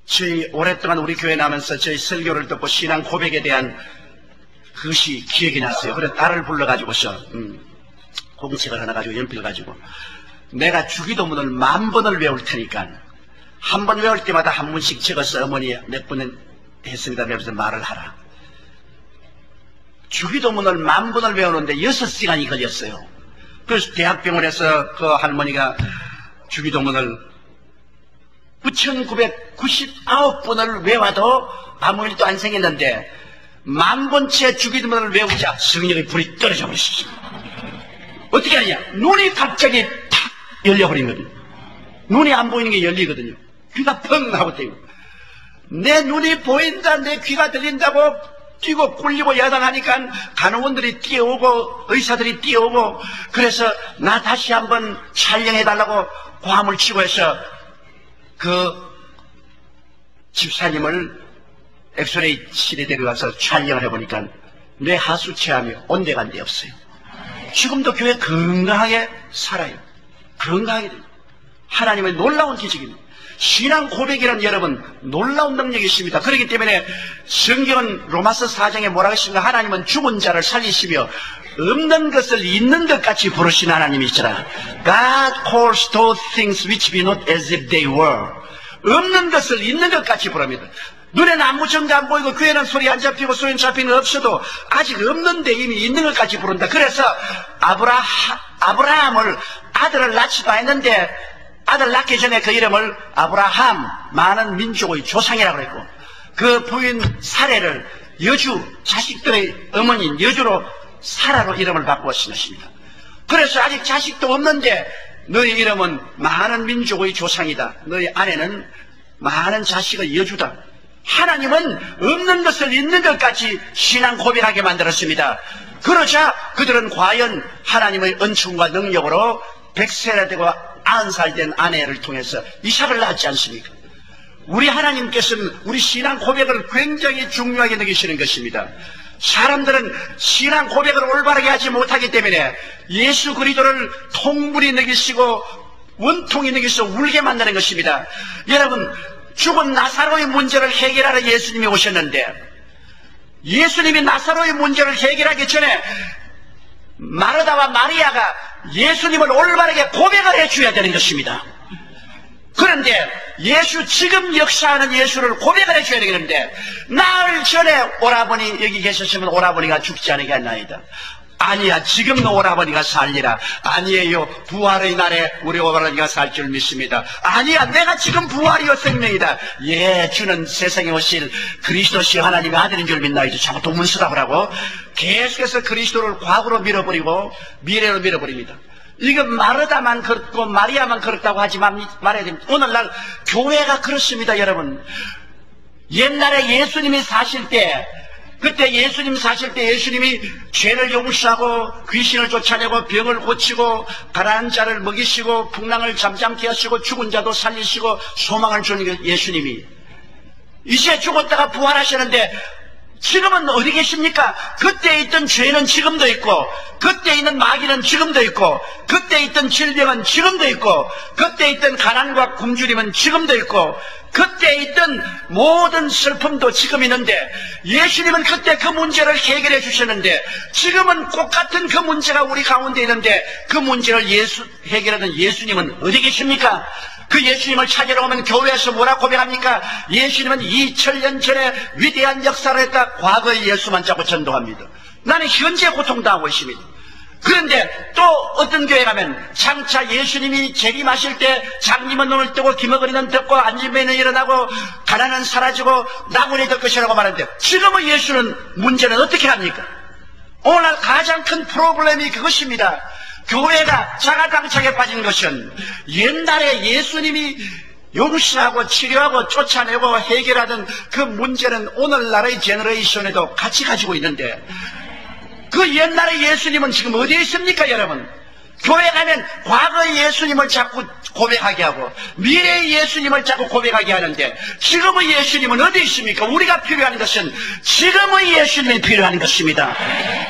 저희 오랫동안 우리 교회 나면서 저희 설교를 듣고 신앙 고백에 대한 그것이 기억이 났어요. 그래서 딸을 불러가지고서 공책을 하나 가지고 연필 가지고 내가 주기도문을 10,000번을 외울 테니까 한 번 외울 때마다 한 문씩 적어서 어머니 몇 번은 했습니다. 그래서 말을 하라. 주기도문을 10,000번을 외우는데 6시간이 걸렸어요. 그래서 대학병원에서 그 할머니가 주기도문을 9,999번을 외워도 아무 일도 안 생겼는데 10,000번째 주기도문을 외우자 성령의 불이 떨어져 버렸어요. 어떻게 하냐? 눈이 갑자기 탁 열려버리거든요. 눈이 안 보이는 게 열리거든요. 귀가 펑 하고 뛰고 내 눈이 보인다 내 귀가 들린다고 뛰고 굴리고 야단하니까 간호원들이 뛰어오고 의사들이 뛰어오고 그래서 나 다시 한번 촬영해달라고 고함을 치고 해서 그 집사님을 엑스레이실에 데려가서 촬영을 해보니까 뇌 하수체암이 온데간데 없어요. 지금도 교회 건강하게 살아요. 건강하게. 하나님의 놀라운 기적입니다. 신앙 고백이란 여러분 놀라운 능력이 있습니다. 그렇기 때문에 성경은 로마서 4장에 뭐라고 했습니까? 하나님은 죽은 자를 살리시며 없는 것을 있는 것 같이 부르신 하나님이시라. God calls those things which be not as if they were. 없는 것을 있는 것 같이 부릅니다. 눈에는 아무 정도 안 보이고 귀에는 소리 안 잡히고 소리는 잡히는 없어도 아직 없는데 이미 있는 것 같이 부른다. 그래서 아브라함을 아들을 낳지도 않았는데 아들 낳기 전에 그 이름을 아브라함, 많은 민족의 조상이라고 그랬고 그 부인 사례를 여주, 자식들의 어머니인 여주로 사라로 이름을 바꾸었습니다. 그래서 아직 자식도 없는데 너희 이름은 많은 민족의 조상이다. 너희 아내는 많은 자식의 여주다. 하나님은 없는 것을 있는 것 같이 신앙 고백하게 만들었습니다. 그러자 그들은 과연 하나님의 은총과 능력으로 100세나 되고 90살 된 아내를 통해서 이삭을 낳았지 않습니까? 우리 하나님께서는 우리 신앙 고백을 굉장히 중요하게 여기시는 것입니다. 사람들은 신앙 고백을 올바르게 하지 못하기 때문에 예수 그리스도를 통분히 여기시고 원통이 여기서 울게 만드는 것입니다. 여러분 죽은 나사로의 문제를 해결하러 예수님이 오셨는데 예수님이 나사로의 문제를 해결하기 전에 마르다와 마리아가 예수님을 올바르게 고백을 해줘야 되는 것입니다. 그런데 지금 역사하는 예수를 고백을 해줘야 되는데, 나흘 전에 오라버니 여기 계셨으면 오라버니가 죽지 않겠나이다. 아니야, 지금도 오라버니가 살리라. 아니에요, 부활의 날에 우리 오라버니가 살 줄 믿습니다. 아니야, 내가 지금 부활이요 생명이다. 예, 주는 세상에 오실 그리스도시여 하나님의 아들인 줄 믿나이다. 자꾸 동문서답을 계속해서 그리스도를 과거로 밀어버리고 미래로 밀어버립니다. 이거 마르다만 그렇고 마리아만 그렇다고 하지 말아야 됩니다. 오늘날 교회가 그렇습니다, 여러분. 옛날에 예수님이 사실 때, 그때 예수님 사실 때 예수님이 죄를 용서하고 귀신을 쫓아내고 병을 고치고 가난한 자를 먹이시고 풍랑을 잠잠케 하시고 죽은 자도 살리시고 소망을 주는 예수님이 이제 죽었다가 부활하시는데, 지금은 어디 계십니까? 그때 있던 죄는 지금도 있고, 그때 있는 마귀는 지금도 있고, 그때 있던 질병은 지금도 있고, 그때 있던 가난과 굶주림은 지금도 있고, 그때 있던 모든 슬픔도 지금 있는데, 예수님은 그때 그 문제를 해결해 주셨는데, 지금은 똑같은 그 문제가 우리 가운데 있는데, 그 문제를 해결하는 예수님은 어디 계십니까? 그 예수님을 찾으러 오면 교회에서 뭐라 고백합니까? 예수님은 2000년 전에 위대한 역사를 했다. 과거의 예수만 자꾸 전도합니다. 나는 현재 고통당하고 있습니다. 그런데 또 어떤 교회 가면 장차 예수님이 재림하실 때 장님은 눈을 뜨고 기머거리는 듣고 안진매는 일어나고 가난은 사라지고 나군이 될 것이라고 말하는데, 지금의 예수는 문제는 어떻게 합니까? 오늘 가장 큰 프로블렘이 그것입니다. 교회가 자가당착에 빠진 것은 옛날에 예수님이 용서하고 치료하고 쫓아내고 해결하던 그 문제는 오늘날의 제너레이션에도 같이 가지고 있는데, 그 옛날의 예수님은 지금 어디에 있습니까, 여러분? 교회 가면 과거의 예수님을 자꾸 고백하게 하고 미래의 예수님을 자꾸 고백하게 하는데, 지금의 예수님은 어디 있습니까? 우리가 필요한 것은 지금의 예수님이 필요한 것입니다.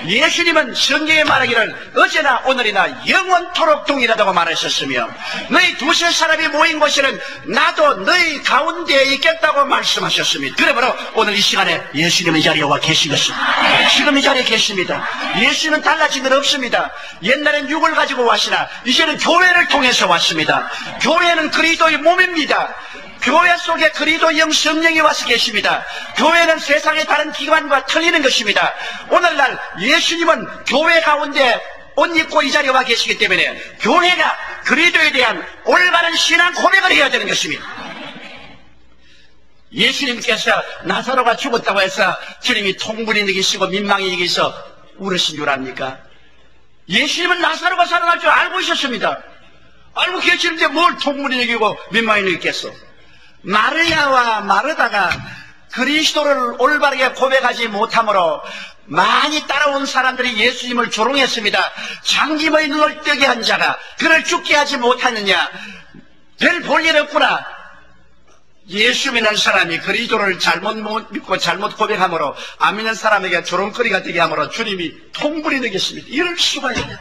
예수님은 성경에 말하기를 어제나 오늘이나 영원토록 동일하다고 말하셨으며, 너희 두세 사람이 모인 곳에는 나도 너희 가운데에 있겠다고 말씀하셨습니다. 그러므로 오늘 이 시간에 예수님은 이 자리에 와 계신 것입니다. 지금 이 자리에 계십니다. 예수는 달라진 건 없습니다. 옛날엔 육을 가지고 왔으나 이제는 교회를 통해서 왔습니다. 교회는 그리스도의 몸입니다. 교회 속에 그리스도의 영 성령이 와서 계십니다. 교회는 세상의 다른 기관과 틀리는 것입니다. 오늘날 예수님은 교회 가운데 옷 입고 이 자리에 와 계시기 때문에 교회가 그리스도에 대한 올바른 신앙 고백을 해야 되는 것입니다. 예수님께서 나사로가 죽었다고 해서 주님이 통분이 느끼시고 민망히 여기서 울으신 줄 압니까? 예수님은 나사로가 살아날 줄 알고 있었습니다. 알고 계시는데 뭘 통분이 여기고 민망히 느꼈겠어? 마리아와 마르다가 그리스도를 올바르게 고백하지 못함으로 많이 따라온 사람들이 예수님을 조롱했습니다. 장님의 눈을 뜨게 한 자가 그를 죽게 하지 못하느냐? 별 볼 일 없구나. 예수 믿는 사람이 그리스도를 잘못 믿고 잘못 고백함으로 안 믿는 사람에게 조롱거리가 되게 함으로 주님이 통분이 되겠습니다. 이럴 수가 있냐?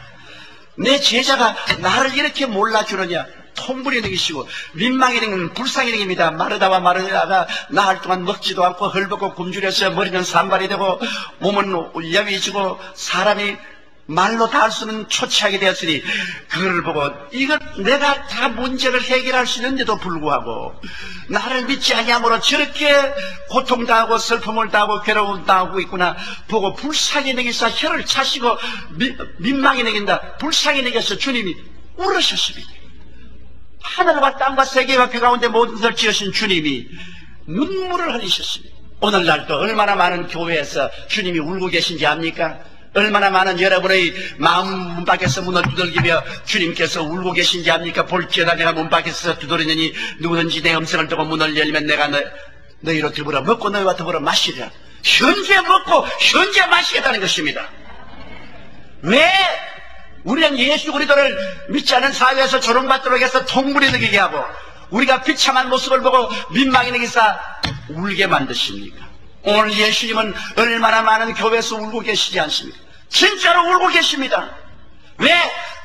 내 제자가 나를 이렇게 몰라주느냐? 통분이 되기시고 민망이 되는 불쌍히 되깁니다. 마르다와 마르다가 나흘 동안 먹지도 않고 헐벗고 굶주려서 머리는 산발이 되고 몸은 야위지고 사람이 말로 다 할 수는 초췌하게 되었으니, 그걸 보고 이거 내가 다 문제를 해결할 수 있는데도 불구하고 나를 믿지 아니함으로 저렇게 고통당하고 슬픔을 당하고 괴로움을 당하고 있구나 보고 불쌍히 내기서 혀를 차시고 민망히 내긴다 불쌍히 내겨서 주님이 울으셨습니다. 하늘과 땅과 세계와 그 가운데 모든 것을 지으신 주님이 눈물을 흘리셨습니다. 오늘날도 얼마나 많은 교회에서 주님이 울고 계신지 압니까? 얼마나 많은 여러분의 마음 문 밖에서 문을 두들기며 주님께서 울고 계신지 압니까? 볼지어다 내가 문 밖에서 두드리느니 누구든지 내 음성을 듣고 문을 열면 내가 너희로 더불어 먹고 너희와 더불어 마시리라. 현재 먹고 현재 마시겠다는 것입니다. 왜 우리는 예수 그리스도를 믿지 않은 사회에서 조롱받도록 해서 통분이 느끼게 하고 우리가 비참한 모습을 보고 민망히 느끼사 울게 만드십니까? 오늘 예수님은 얼마나 많은 교회에서 울고 계시지 않습니까? 진짜로 울고 계십니다. 왜?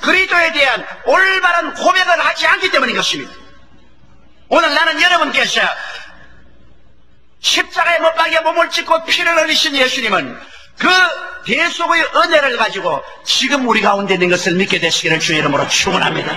그리스도에 대한 올바른 고백을 하지 않기 때문인 것입니다. 오늘 나는 여러분께서 십자가의 못박이에 몸을 찢고 피를 흘리신 예수님은 그 대속의 은혜를 가지고 지금 우리 가운데 있는 것을 믿게 되시기를 주의 이름으로 축원합니다.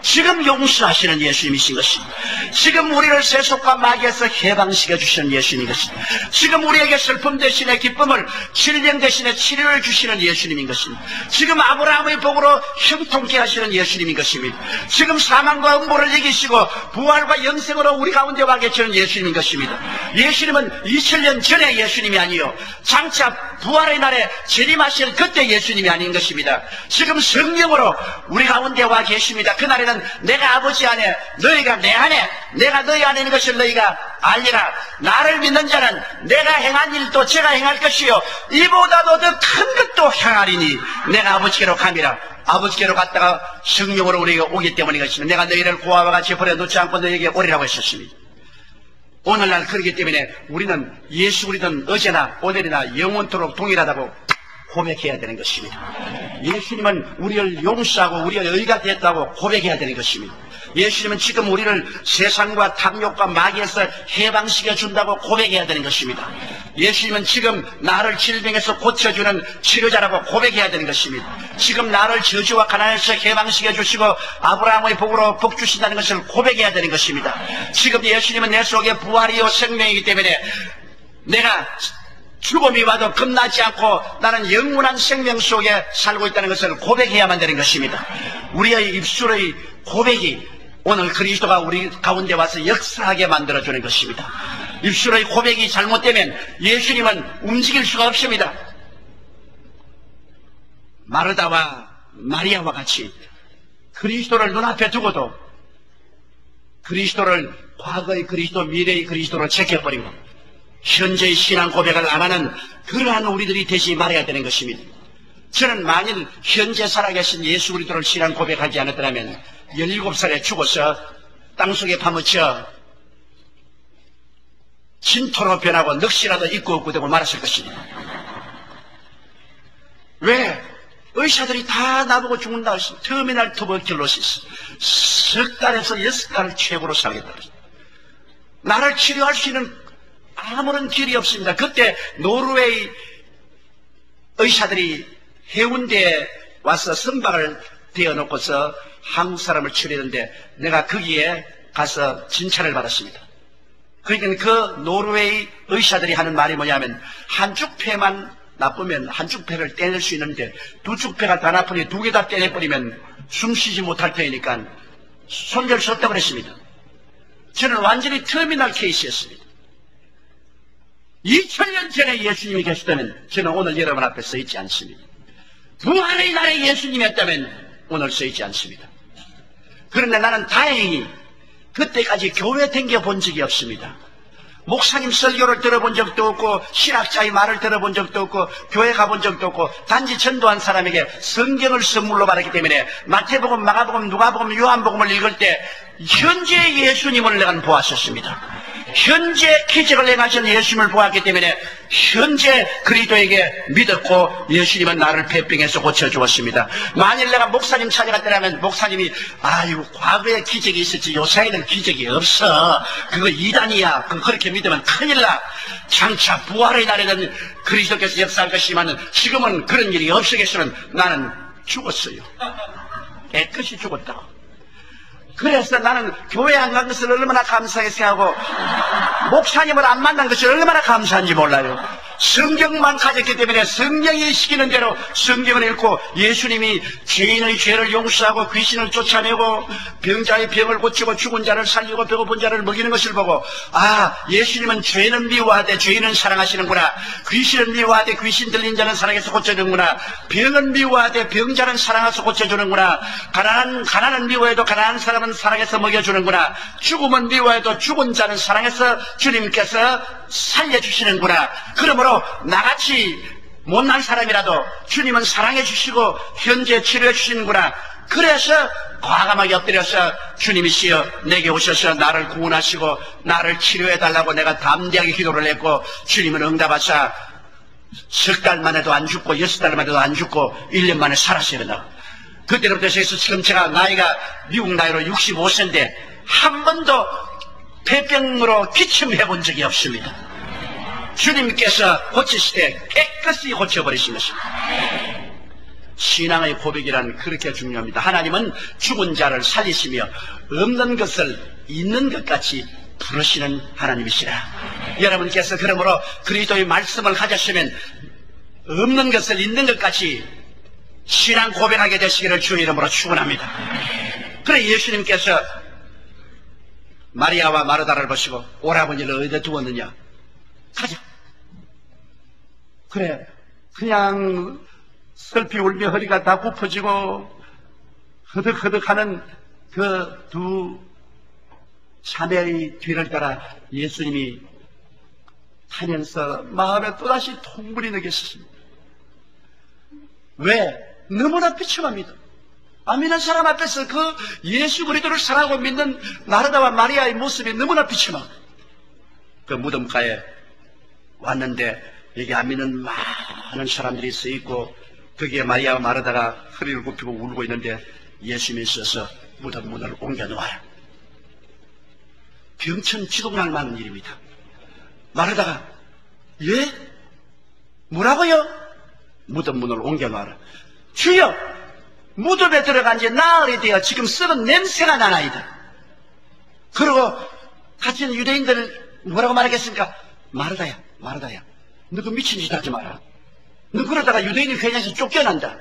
지금 용서하시는 예수님이신 것입니다. 지금 우리를 세속과 마귀에서 해방시켜 주시는 예수님인 것입니다. 지금 우리에게 슬픔 대신에 기쁨을, 질병 대신에 치료를 주시는 예수님인 것입니다. 지금 아브라함의 복으로 형통케 하시는 예수님인 것입니다. 지금 사망과 음보를 이기시고 부활과 영생으로 우리 가운데 와 계시는 예수님인 것입니다. 예수님은 2000년 전의 예수님이 아니요 장차 부활의 날에 재림하실 그때 예수님이 아닌 것입니다. 지금 성령으로 우리 가운데 와 계십니다. 그날에는 내가 아버지 안에, 너희가 내 안에, 내가 너희 안에 있는 것을 너희가 알리라. 나를 믿는 자는 내가 행한 일도 제가 행할 것이요 이보다도 더 큰 것도 행하리니 내가 아버지께로 감이라. 아버지께로 갔다가 성령으로 우리가 오기 때문인 것입니다. 내가 너희를 고아와 같이 버려놓지 않고 너희에게 오리라고 했었습니다. 오늘날 그렇기 때문에 우리는 예수 그리스도는 어제나 오늘이나 영원토록 동일하다고 고백해야 되는 것입니다. 예수님은 우리를 용서하고 우리의 의가 됐다고 고백해야 되는 것입니다. 예수님은 지금 우리를 세상과 탐욕과 마귀에서 해방시켜 준다고 고백해야 되는 것입니다. 예수님은 지금 나를 질병에서 고쳐주는 치료자라고 고백해야 되는 것입니다. 지금 나를 저주와 가난에서 해방시켜 주시고 아브라함의 복으로 복 주신다는 것을 고백해야 되는 것입니다. 지금 예수님은 내 속에 부활이요 생명이기 때문에 내가 죽음이 와도 겁나지 않고 나는 영원한 생명 속에 살고 있다는 것을 고백해야만 되는 것입니다. 우리의 입술의 고백이 오늘 그리스도가 우리 가운데 와서 역사하게 만들어주는 것입니다. 입술의 고백이 잘못되면 예수님은 움직일 수가 없습니다. 마르다와 마리아와 같이 그리스도를 눈앞에 두고도 그리스도를 과거의 그리스도, 미래의 그리스도로 제껴버리고 현재의 신앙 고백을 안 하는 그러한 우리들이 되시 말해야 되는 것입니다. 저는 만일 현재 살아계신 예수 그리스도를 신앙 고백하지 않았더라면 17살에 죽어서 땅속에 파묻혀 진토로 변하고 넋이라도 입고 없고 되고 말았을 것입니다. 왜? 의사들이 다 나보고 죽는다 했습니다. 터미널 투버큘로시스 10달에서 6달을 최고로 살겠다 했습니다. 나를 치료할 수 있는 아무런 길이 없습니다. 그때 노르웨이 의사들이 해운대에 와서 선박을 대어놓고서 한국 사람을 치료했는데 내가 거기에 가서 진찰을 받았습니다. 그러니까 그 노르웨이 의사들이 하는 말이 뭐냐면 한쪽 폐만 나쁘면 한쪽 폐를 떼낼 수 있는데 두쪽 폐가 다 나쁘니 두 개 다 떼내버리면 숨쉬지 못할 테니까 손댈 수 없다고 그랬습니다. 저는 완전히 터미널 케이스였습니다. 2000년 전에 예수님이 계시다면 저는 오늘 여러분 앞에 서 있지 않습니다. 부활의 날에 예수님이었다면 오늘 서 있지 않습니다. 그런데 나는 다행히 그때까지 교회 댕겨본 적이 없습니다. 목사님 설교를 들어본 적도 없고 신학자의 말을 들어본 적도 없고 교회 가본 적도 없고 단지 전도한 사람에게 성경을 선물로 받았기 때문에 마태복음, 마가복음, 누가복음, 요한복음을 읽을 때 현재 예수님을 내가 보았었습니다. 현재 기적을 행하신 예수님을 보았기 때문에 현재 그리스도에게 믿었고 예수님은 나를 폐병에서 고쳐주었습니다. 만일 내가 목사님 찾아갔더라면 목사님이 아유 과거에 기적이 있었지 요새에는 기적이 없어 그거 이단이야 그렇게 믿으면 큰일 나 장차 부활의 날에는 그리스도께서 역사할 것이지만 지금은 그런 일이 없으겠으면 나는 죽었어요. 깨끗이 죽었다. 그래서 나는 교회 안 간 것을 얼마나 감사하게 생각하고 목사님을 안 만난 것을 얼마나 감사한지 몰라요. 성경만 가졌기 때문에 성령이 시키는 대로 성경을 읽고 예수님이 죄인의 죄를 용서하고 귀신을 쫓아내고 병자의 병을 고치고 죽은 자를 살리고 배고픈 자를 먹이는 것을 보고 아 예수님은 죄는 미워하되 죄인은 사랑하시는구나. 귀신은 미워하되 귀신 들린 자는 사랑해서 고쳐주는구나. 병은 미워하되 병자는 사랑해서 고쳐주는구나. 가난은 미워해도 가난한 사람은 사랑해서 먹여주는구나. 죽음은 미워해도 죽은 자는 사랑해서 주님께서 살려주시는구나. 그러므로 나같이 못난 사람이라도 주님은 사랑해 주시고 현재 치료해 주시는구나. 그래서 과감하게 엎드려서 주님이시여 내게 오셔서 나를 구원하시고 나를 치료해 달라고 내가 담대하게 기도를 했고 주님은 응답하사 석 달만 해도 안 죽고 6달만 해도 안 죽고 1년 만에 살았어야 된다고. 그때부터 해서 지금 제가 나이가 미국 나이로 65세인데 한 번도 폐병으로 기침해 본 적이 없습니다. 주님께서 고치시되 깨끗이 고쳐버리신 것입니다. 신앙의 고백이란 그렇게 중요합니다. 하나님은 죽은 자를 살리시며 없는 것을 있는 것 같이 부르시는 하나님이시라. 여러분께서 그러므로 그리스도의 말씀을 가졌으면 없는 것을 있는 것 같이 신앙 고백하게 되시기를 주의 이름으로 축원합니다. 그래 예수님께서 마리아와 마르다를 보시고 오라버니를 어디다 두었느냐? 가자. 그래 그냥 슬피 울며 허리가 다 굽어지고 허덕허덕하는 그 두 자매의 뒤를 따라 예수님이 하면서 마음에 또다시 통분이 느꼈습니다. 왜? 너무나 비참합니다. 안 믿는 사람 앞에서 그 예수 그리스도를 사랑하고 믿는 마르다와 마리아의 모습이 너무나 비참합니다. 그 무덤가에 왔는데 여기 안 믿는 많은 사람들이 서 있고 거기에 마리아와 마르다가 허리를 굽히고 울고 있는데 예수님이 있어서 무덤 문을 옮겨놓아요. 병천 지독날 많은 일입니다. 마르다가 예? 뭐라고요? 무덤 문을 옮겨놓아라. 주여! 무덤에 들어간 지 나흘이 되어 지금 썩은 냄새가 나나이다. 그리고 같이 있는 유대인들 뭐라고 말하겠습니까? 마르다야 너 그 미친 짓 하지 마라. 너 그러다가 유대인이 회장에서 쫓겨난다.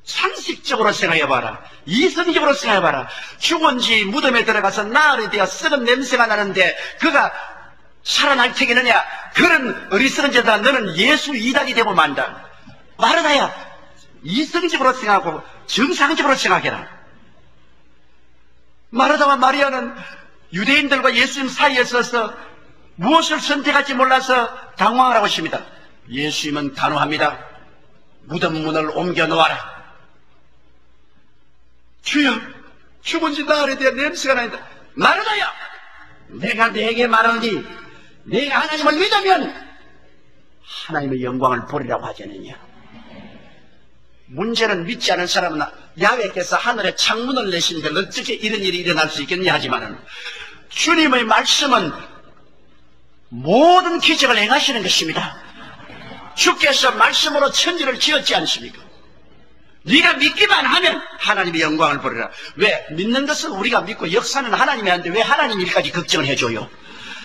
상식적으로 생각해봐라. 이성적으로 생각해봐라. 죽은 지 무덤에 들어가서 나흘이 되어 썩은 냄새가 나는데 그가 살아날 테겠느냐? 그런 어리석은 자들아 너는 예수 이단이 되고 만다. 마르다야 이성적으로 생각하고 정상적으로 생각해라. 마르다와 마리아는 유대인들과 예수님 사이에 서서 무엇을 선택할지 몰라서 당황을 하고 있습니다. 예수님은 단호합니다. 무덤 문을 옮겨 놓아라. 주여, 죽은 지 나흘에 대한 냄새가 나는다. 마르다야, 내가 네게 말하니 네가 하나님을 믿으면 하나님의 영광을 보리라고 하지 않느냐. 문제는 믿지 않은 사람은 야훼께서 하늘에 창문을 내시는데 어떻게 이런 일이 일어날 수 있겠냐 하지만은 주님의 말씀은 모든 기적을 행하시는 것입니다. 주께서 말씀으로 천지를 지었지 않습니까? 네가 믿기만 하면 하나님의 영광을 보리라. 왜? 믿는 것은 우리가 믿고 역사는 하나님이 하는데 왜 하나님 일까지 걱정을 해줘요?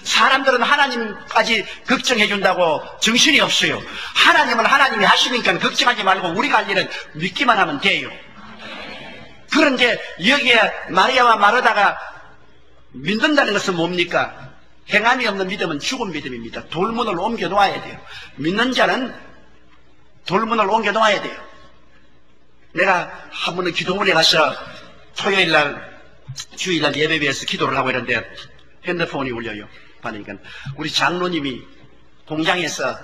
사람들은 하나님까지 걱정해준다고 정신이 없어요. 하나님은 하나님이 하시니까 걱정하지 말고 우리가 할 일은 믿기만 하면 돼요. 그런데 여기에 마리아와 마르다가 믿는다는 것은 뭡니까? 행함이 없는 믿음은 죽은 믿음입니다. 돌문을 옮겨 놓아야 돼요. 믿는 자는 돌문을 옮겨 놓아야 돼요. 내가 한 번은 기도문에 가서 토요일날 주일날 예배비에서 기도를 하고 있는데 핸드폰이 울려요. 그러니까 우리 장로님이 공장에서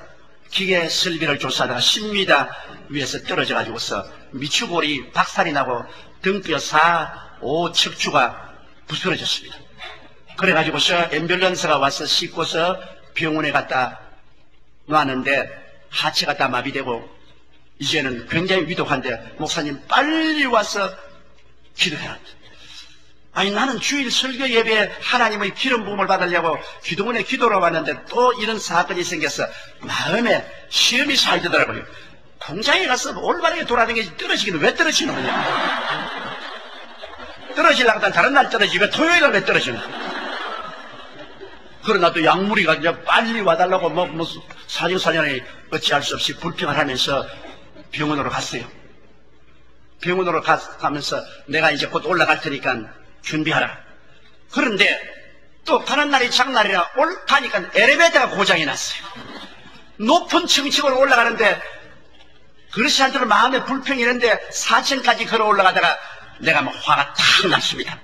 기계 설비를 조사하다가 10m 위에서 떨어져 가지고서 미추골이 박살이 나고 등뼈 4, 5 척추가 부스러졌습니다. 그래가지고서 앰뷸런스가 와서 싣고서 병원에 갖다 놨는데 하체가 다 마비되고 이제는 굉장히 위독한데 목사님 빨리 와서 기도해라. 아니 나는 주일 설교 예배에 하나님의 기름 부음을 받으려고 기도문에 기도로 왔는데 또 이런 사건이 생겨서 마음에 시험이 살더라고요. 공장에 가서 올바르게 돌아다니지 떨어지기는 왜 떨어지는 거냐. 떨어지려고 하면 다른 날 떨어지지 왜 토요일날 왜 떨어지는 거야. 그러나 또 약물이가 이제 빨리 와달라고 무슨 사정사정이 어찌할 수 없이 불평을 하면서 병원으로 갔어요. 병원으로 가면서 내가 이제 곧 올라갈 테니까 준비하라. 그런데 또 가는 날이 장날이라 가니까 엘리베이터가 고장이 났어요. 높은 층층으로 올라가는데 그렇지 않도록 마음에 불평이 있는데 4층까지 걸어 올라가다가 내가 막 화가 탁 났습니다.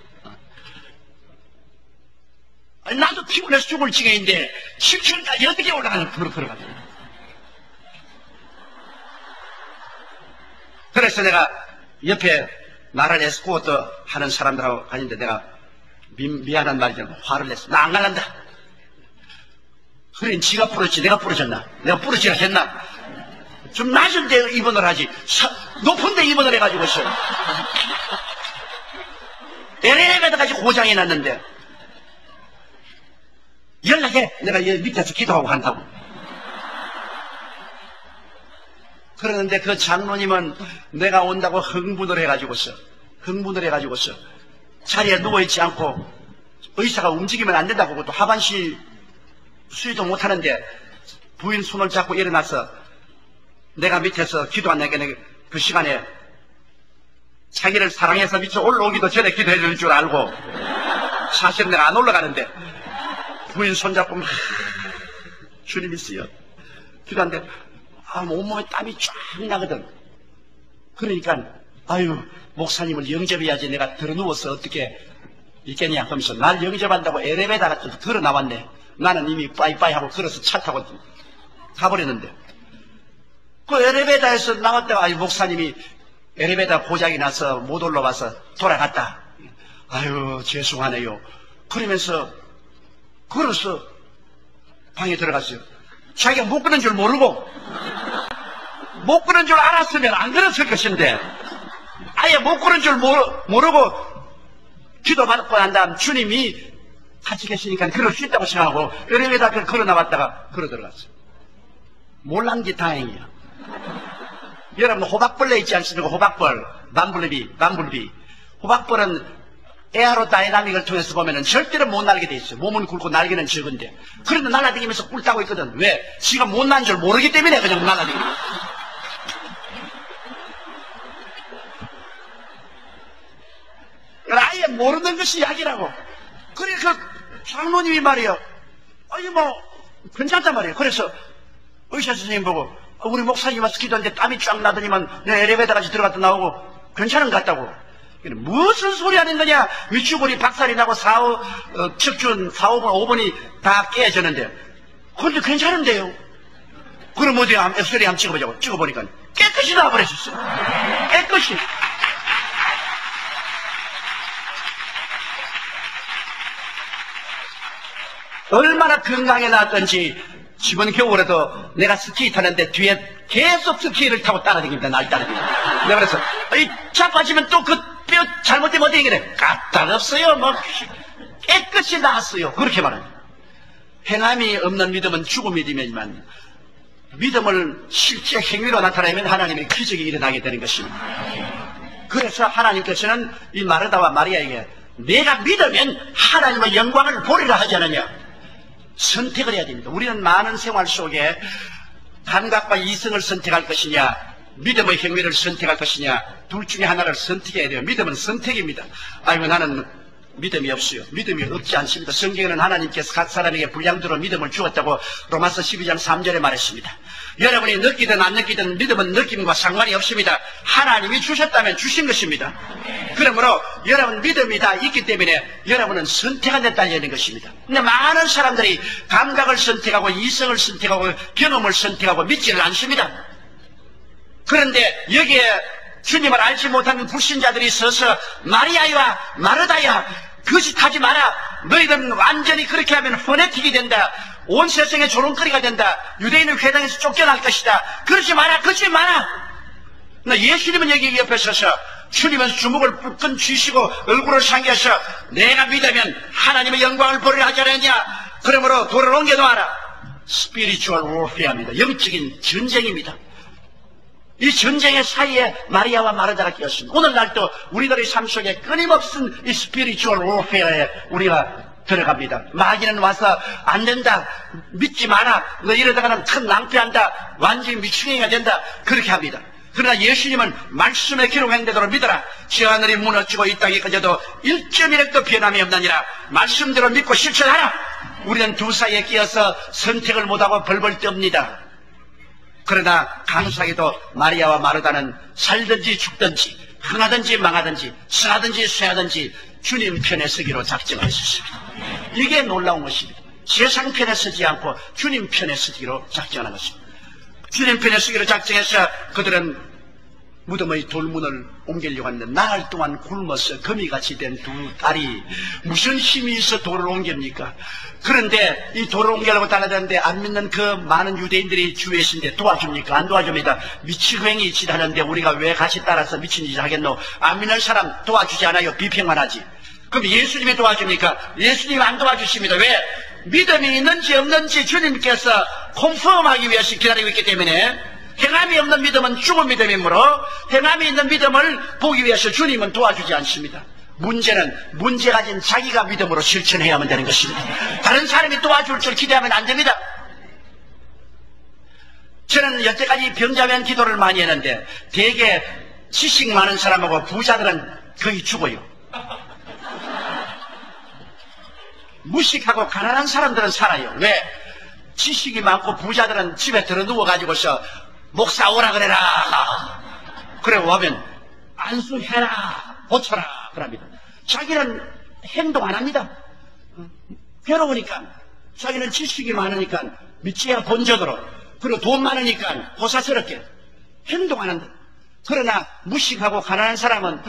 아니, 나도 피곤해서 죽을 지경인데 7층까지 어떻게 올라가는 걸어가지고. 그래서 내가 옆에 나를 에스코트 하는 사람들하고 가는데 내가 미안한 말이잖아. 화를 냈어. 나 안 갈란다. 그래, 지가 부러졌지. 내가 부러졌나? 내가 부러지라 했나? 좀 낮은 데 입원을 하지. 높은 데 입원을 해가지고 있어. 엘리베이터까지 고장이 났는데. 연락해. 내가 여기 밑에서 기도하고 간다고. 그러는데 그 장로님은 내가 온다고 흥분을 해가지고서 자리에 누워있지 않고 의사가 움직이면 안 된다고 또 하반신 수유도 못하는데 부인 손을 잡고 일어나서 내가 밑에서 기도한다니까 그 시간에 자기를 사랑해서 밑에 올라오기도 전에 기도해 줄 줄 알고 사실은 내가 안 올라가는데 부인 손잡고 막 주님 있어요 기도하는데 온몸에 땀이 쫙 나거든. 그러니까 아유 목사님을 영접해야지 내가 들어누워서 어떻게 있겠냐 하면서 날 영접한다고 엘리베이터가 또 걸어 나왔네. 나는 이미 빠이빠이 하고 걸어서 차 타고 가버렸는데 그 엘리베이터에서 나왔다가 아유 목사님이 엘리베이터 고장이 나서 못 올라와서 돌아갔다. 아유 죄송하네요. 그러면서 걸어서 방에 들어갔어요. 자기가 못 그런 줄 모르고 못 그런 줄 알았으면 안 그랬을 것인데 아예 못 그런 줄 모르고 기도받고 난 다음 주님이 같이 계시니까 그럴 수 있다고 생각하고 엘리베이터 걸어 나왔다가 걸어 들어갔어요. 몰란 게 다행이야. 여러분 호박벌레 있지 않습니까? 호박벌, 밤블비. 호박벌은 에어로다이나믹을 통해서 보면은 절대로 못 날게 돼 있어요. 몸은 굵고 날개는 적은데. 그런데 날아다니면서 꿀 따고 있거든. 왜? 지가 못 난 줄 모르기 때문에 그냥 날아다니는 거야. 아예 모르는 것이 약이라고. 그래, 그 장로님이 말이에요. 아니, 괜찮단 말이에요. 그래서 의사 선생님 보고, 우리 목사님 와서 기도하는데 땀이 쫙 나더니만 내 엘리베이터까지 들어갔다 나오고 괜찮은 것 같다고. 무슨 소리 하는 거냐? 위축골이 박살이 나고 척준 4, 5번, 5번이 다 깨졌는데. 그런데 괜찮은데요? 그럼 어디 엑스레이 한번 찍어보자고. 찍어보니까 깨끗이 나와버렸었어요. 깨끗이. 얼마나 건강해 나왔던지 이번 겨울에도 내가 스키 타는데 뒤에 계속 스키를 타고 따라다닙니다. 날 따라다닙니다. 내가 그래서 자빠지면 또 그 뼈 잘못되면 어떻게 그래? 까딱없어요. 깨끗이 나았어요. 그렇게 말합니다. 행함이 없는 믿음은 죽은 믿음이지만 믿음을 실제 행위로 나타내면 하나님의 기적이 일어나게 되는 것입니다. 그래서 하나님께서는 이 마르다와 마리아에게 내가 믿으면 하나님의 영광을 보리라 하지 않느냐. 선택을 해야 됩니다. 우리는 많은 생활 속에 감각과 이성을 선택할 것이냐 믿음의 행위를 선택할 것이냐 둘 중에 하나를 선택해야 돼요. 믿음은 선택입니다. 아이고 나는 믿음이 없어요. 믿음이 없지 않습니다. 성경에는 하나님께서 각 사람에게 분량대로 믿음을 주었다고 로마서 12장 3절에 말했습니다. 여러분이 느끼든 안 느끼든 믿음은 느낌과 상관이 없습니다. 하나님이 주셨다면 주신 것입니다. 그러므로 여러분 믿음이 다 있기 때문에 여러분은 선택한 데 달려있는 것입니다. 근데 많은 사람들이 감각을 선택하고 이성을 선택하고 경험을 선택하고 믿지를 않습니다. 그런데 여기에 주님을 알지 못하는 불신자들이 서서 마리아야 마르다야 거짓하지 마라. 너희들은 완전히 그렇게 하면 퍼네틱이 된다. 온 세상에 조롱거리가 된다. 유대인은 회당에서 쫓겨날 것이다. 그러지 마라. 그러지 마라. 예수님은 여기 옆에 서서 주님은 주먹을 불끈 쥐시고 얼굴을 상기해서 내가 믿으면 하나님의 영광을 보리라 하지 않았냐. 그러므로 돌을 옮겨놓아라. 스피리추얼 워페어입니다. 영적인 전쟁입니다. 이 전쟁의 사이에 마리아와 마르다가 끼었습니다. 오늘날도 우리들의 삶 속에 끊임없는 이 스피리추얼 워페어에 우리가 들어갑니다. 마귀는 와서 안 된다. 믿지 마라. 너 이러다가는 큰 낭패한다. 완전히 미충이가 된다. 그렇게 합니다. 그러나 예수님은 말씀에 기록한 대로 믿어라. 저 하늘이 무너지고 이 땅이 꺼져도 1.1핵도 변함이 없느니라. 말씀대로 믿고 실천하라. 우리는 두 사이에 끼어서 선택을 못하고 벌벌 떱니다. 그러나 감사하게도 마리아와 마르다는 살든지 죽든지 흥하든지 망하든지 승하든지 쇠하든지 주님 편에 서기로 작정하셨습니다. 이게 놀라운 것입니다. 세상 편에 서지 않고 주님 편에 서기로 작정하는 것입니다. 주님 편에 서기로 작정해서 그들은 무덤의 돌문을 옮기려고 하는데 나흘 동안 굶어서 거미같이 된 두 다리 무슨 힘이 있어 돌을 옮깁니까? 그런데 이 돌을 옮기려고 달라드는데 안 믿는 그 많은 유대인들이 주위에 있는데 도와줍니까? 안 도와줍니다. 미치광이 짓 하는데 우리가 왜 같이 따라서 미친 짓을 하겠노? 안 믿는 사람 도와주지 않아요. 비평만 하지. 그럼 예수님이 도와줍니까? 예수님이 안 도와주십니다. 왜? 믿음이 있는지 없는지 주님께서 컨펌하기 위해서 기다리고 있기 때문에 행함이 없는 믿음은 죽은 믿음이므로 행함이 있는 믿음을 보기 위해서 주님은 도와주지 않습니다. 문제는 문제 가진 자기가 믿음으로 실천해야만 되는 것입니다. 다른 사람이 도와줄 줄 기대하면 안 됩니다. 저는 여태까지 병자면 기도를 많이 했는데 대개 지식 많은 사람하고 부자들은 거의 죽어요. 무식하고 가난한 사람들은 살아요. 왜? 지식이 많고 부자들은 집에 들어 누워가지고서 목사 오라 그래라. 그래 오면 안수해라. 고쳐라. 그럽니다. 자기는 행동 안 합니다. 괴로우니까. 자기는 지식이 많으니까 미치야 본적으로. 그리고 돈 많으니까 고사스럽게 행동 안 한다. 그러나 무식하고 가난한 사람은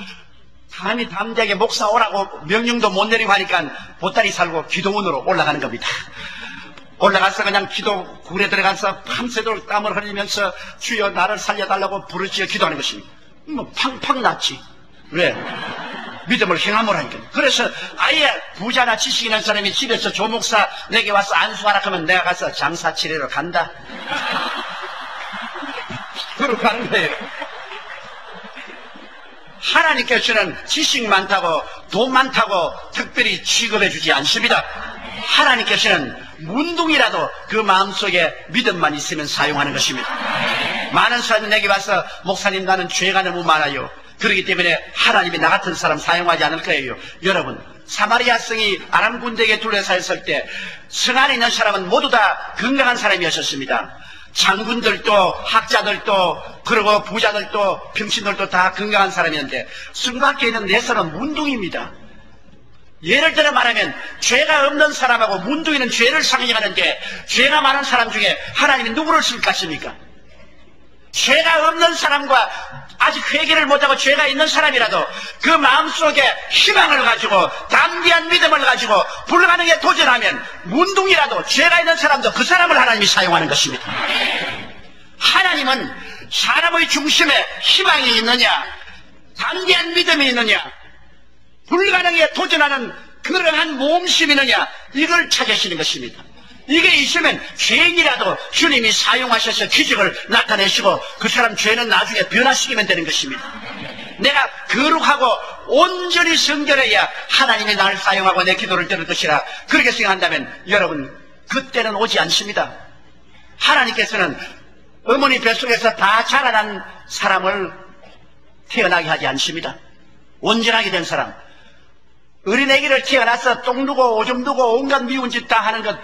감히 담대하게 목사 오라고 명령도 못 내리고 하니까 보따리 살고 기도원으로 올라가는 겁니다. 올라가서 그냥 기도 굴에 들어가서 밤새도록 땀을 흘리면서 주여 나를 살려달라고 부르짖어 기도하는 것입니다. 뭐 팡팡 났지. 왜? 믿음을 행함으로 하니까. 그래서 아예 부자나 지식 있는 사람이 집에서 조목사 내게 와서 안수하라 하면 내가 가서 장사 치레로 간다. 그러고 가는 거예요. 하나님께서는 지식 많다고 돈 많다고 특별히 취급해 주지 않습니다. 하나님께서는 문둥이라도 그 마음속에 믿음만 있으면 사용하는 것입니다. 많은 사람이 내게 와서 목사님 나는 죄가 너무 많아요. 그렇기 때문에 하나님이 나 같은 사람 사용하지 않을 거예요. 여러분 사마리아 성이 아람 군대에게 둘러싸여 있을 때 성 안에 있는 사람은 모두 다 건강한 사람이었습니다. 장군들도 학자들도 그리고 부자들도 병신들도 다 건강한 사람이었는데 성 밖에 있는 네 사람은 문둥이입니다. 예를 들어 말하면 죄가 없는 사람하고 문둥이는 죄를 상징하는데 죄가 많은 사람 중에 하나님이 누구를 쓸 것입니까? 죄가 없는 사람과 아직 회개를 못하고 죄가 있는 사람이라도 그 마음속에 희망을 가지고 담대한 믿음을 가지고 불가능에 도전하면 문둥이라도 죄가 있는 사람도 그 사람을 하나님이 사용하는 것입니다. 하나님은 사람의 중심에 희망이 있느냐 담대한 믿음이 있느냐 불가능에 도전하는 그러한 모험심이 있느냐 이걸 찾으시는 것입니다. 이게 있으면 죄인이라도 주님이 사용하셔서 기적을 나타내시고 그 사람 죄는 나중에 변화시키면 되는 것입니다. 내가 거룩하고 온전히 성결해야 하나님이 나를 사용하고 내 기도를 들을 것이라 그렇게 생각한다면 여러분 그때는 오지 않습니다. 하나님께서는 어머니 뱃속에서 다 자라난 사람을 태어나게 하지 않습니다. 온전하게 된 사람 어린애기를 태어나서 똥 누고 오줌 누고 온갖 미운 짓 다 하는 것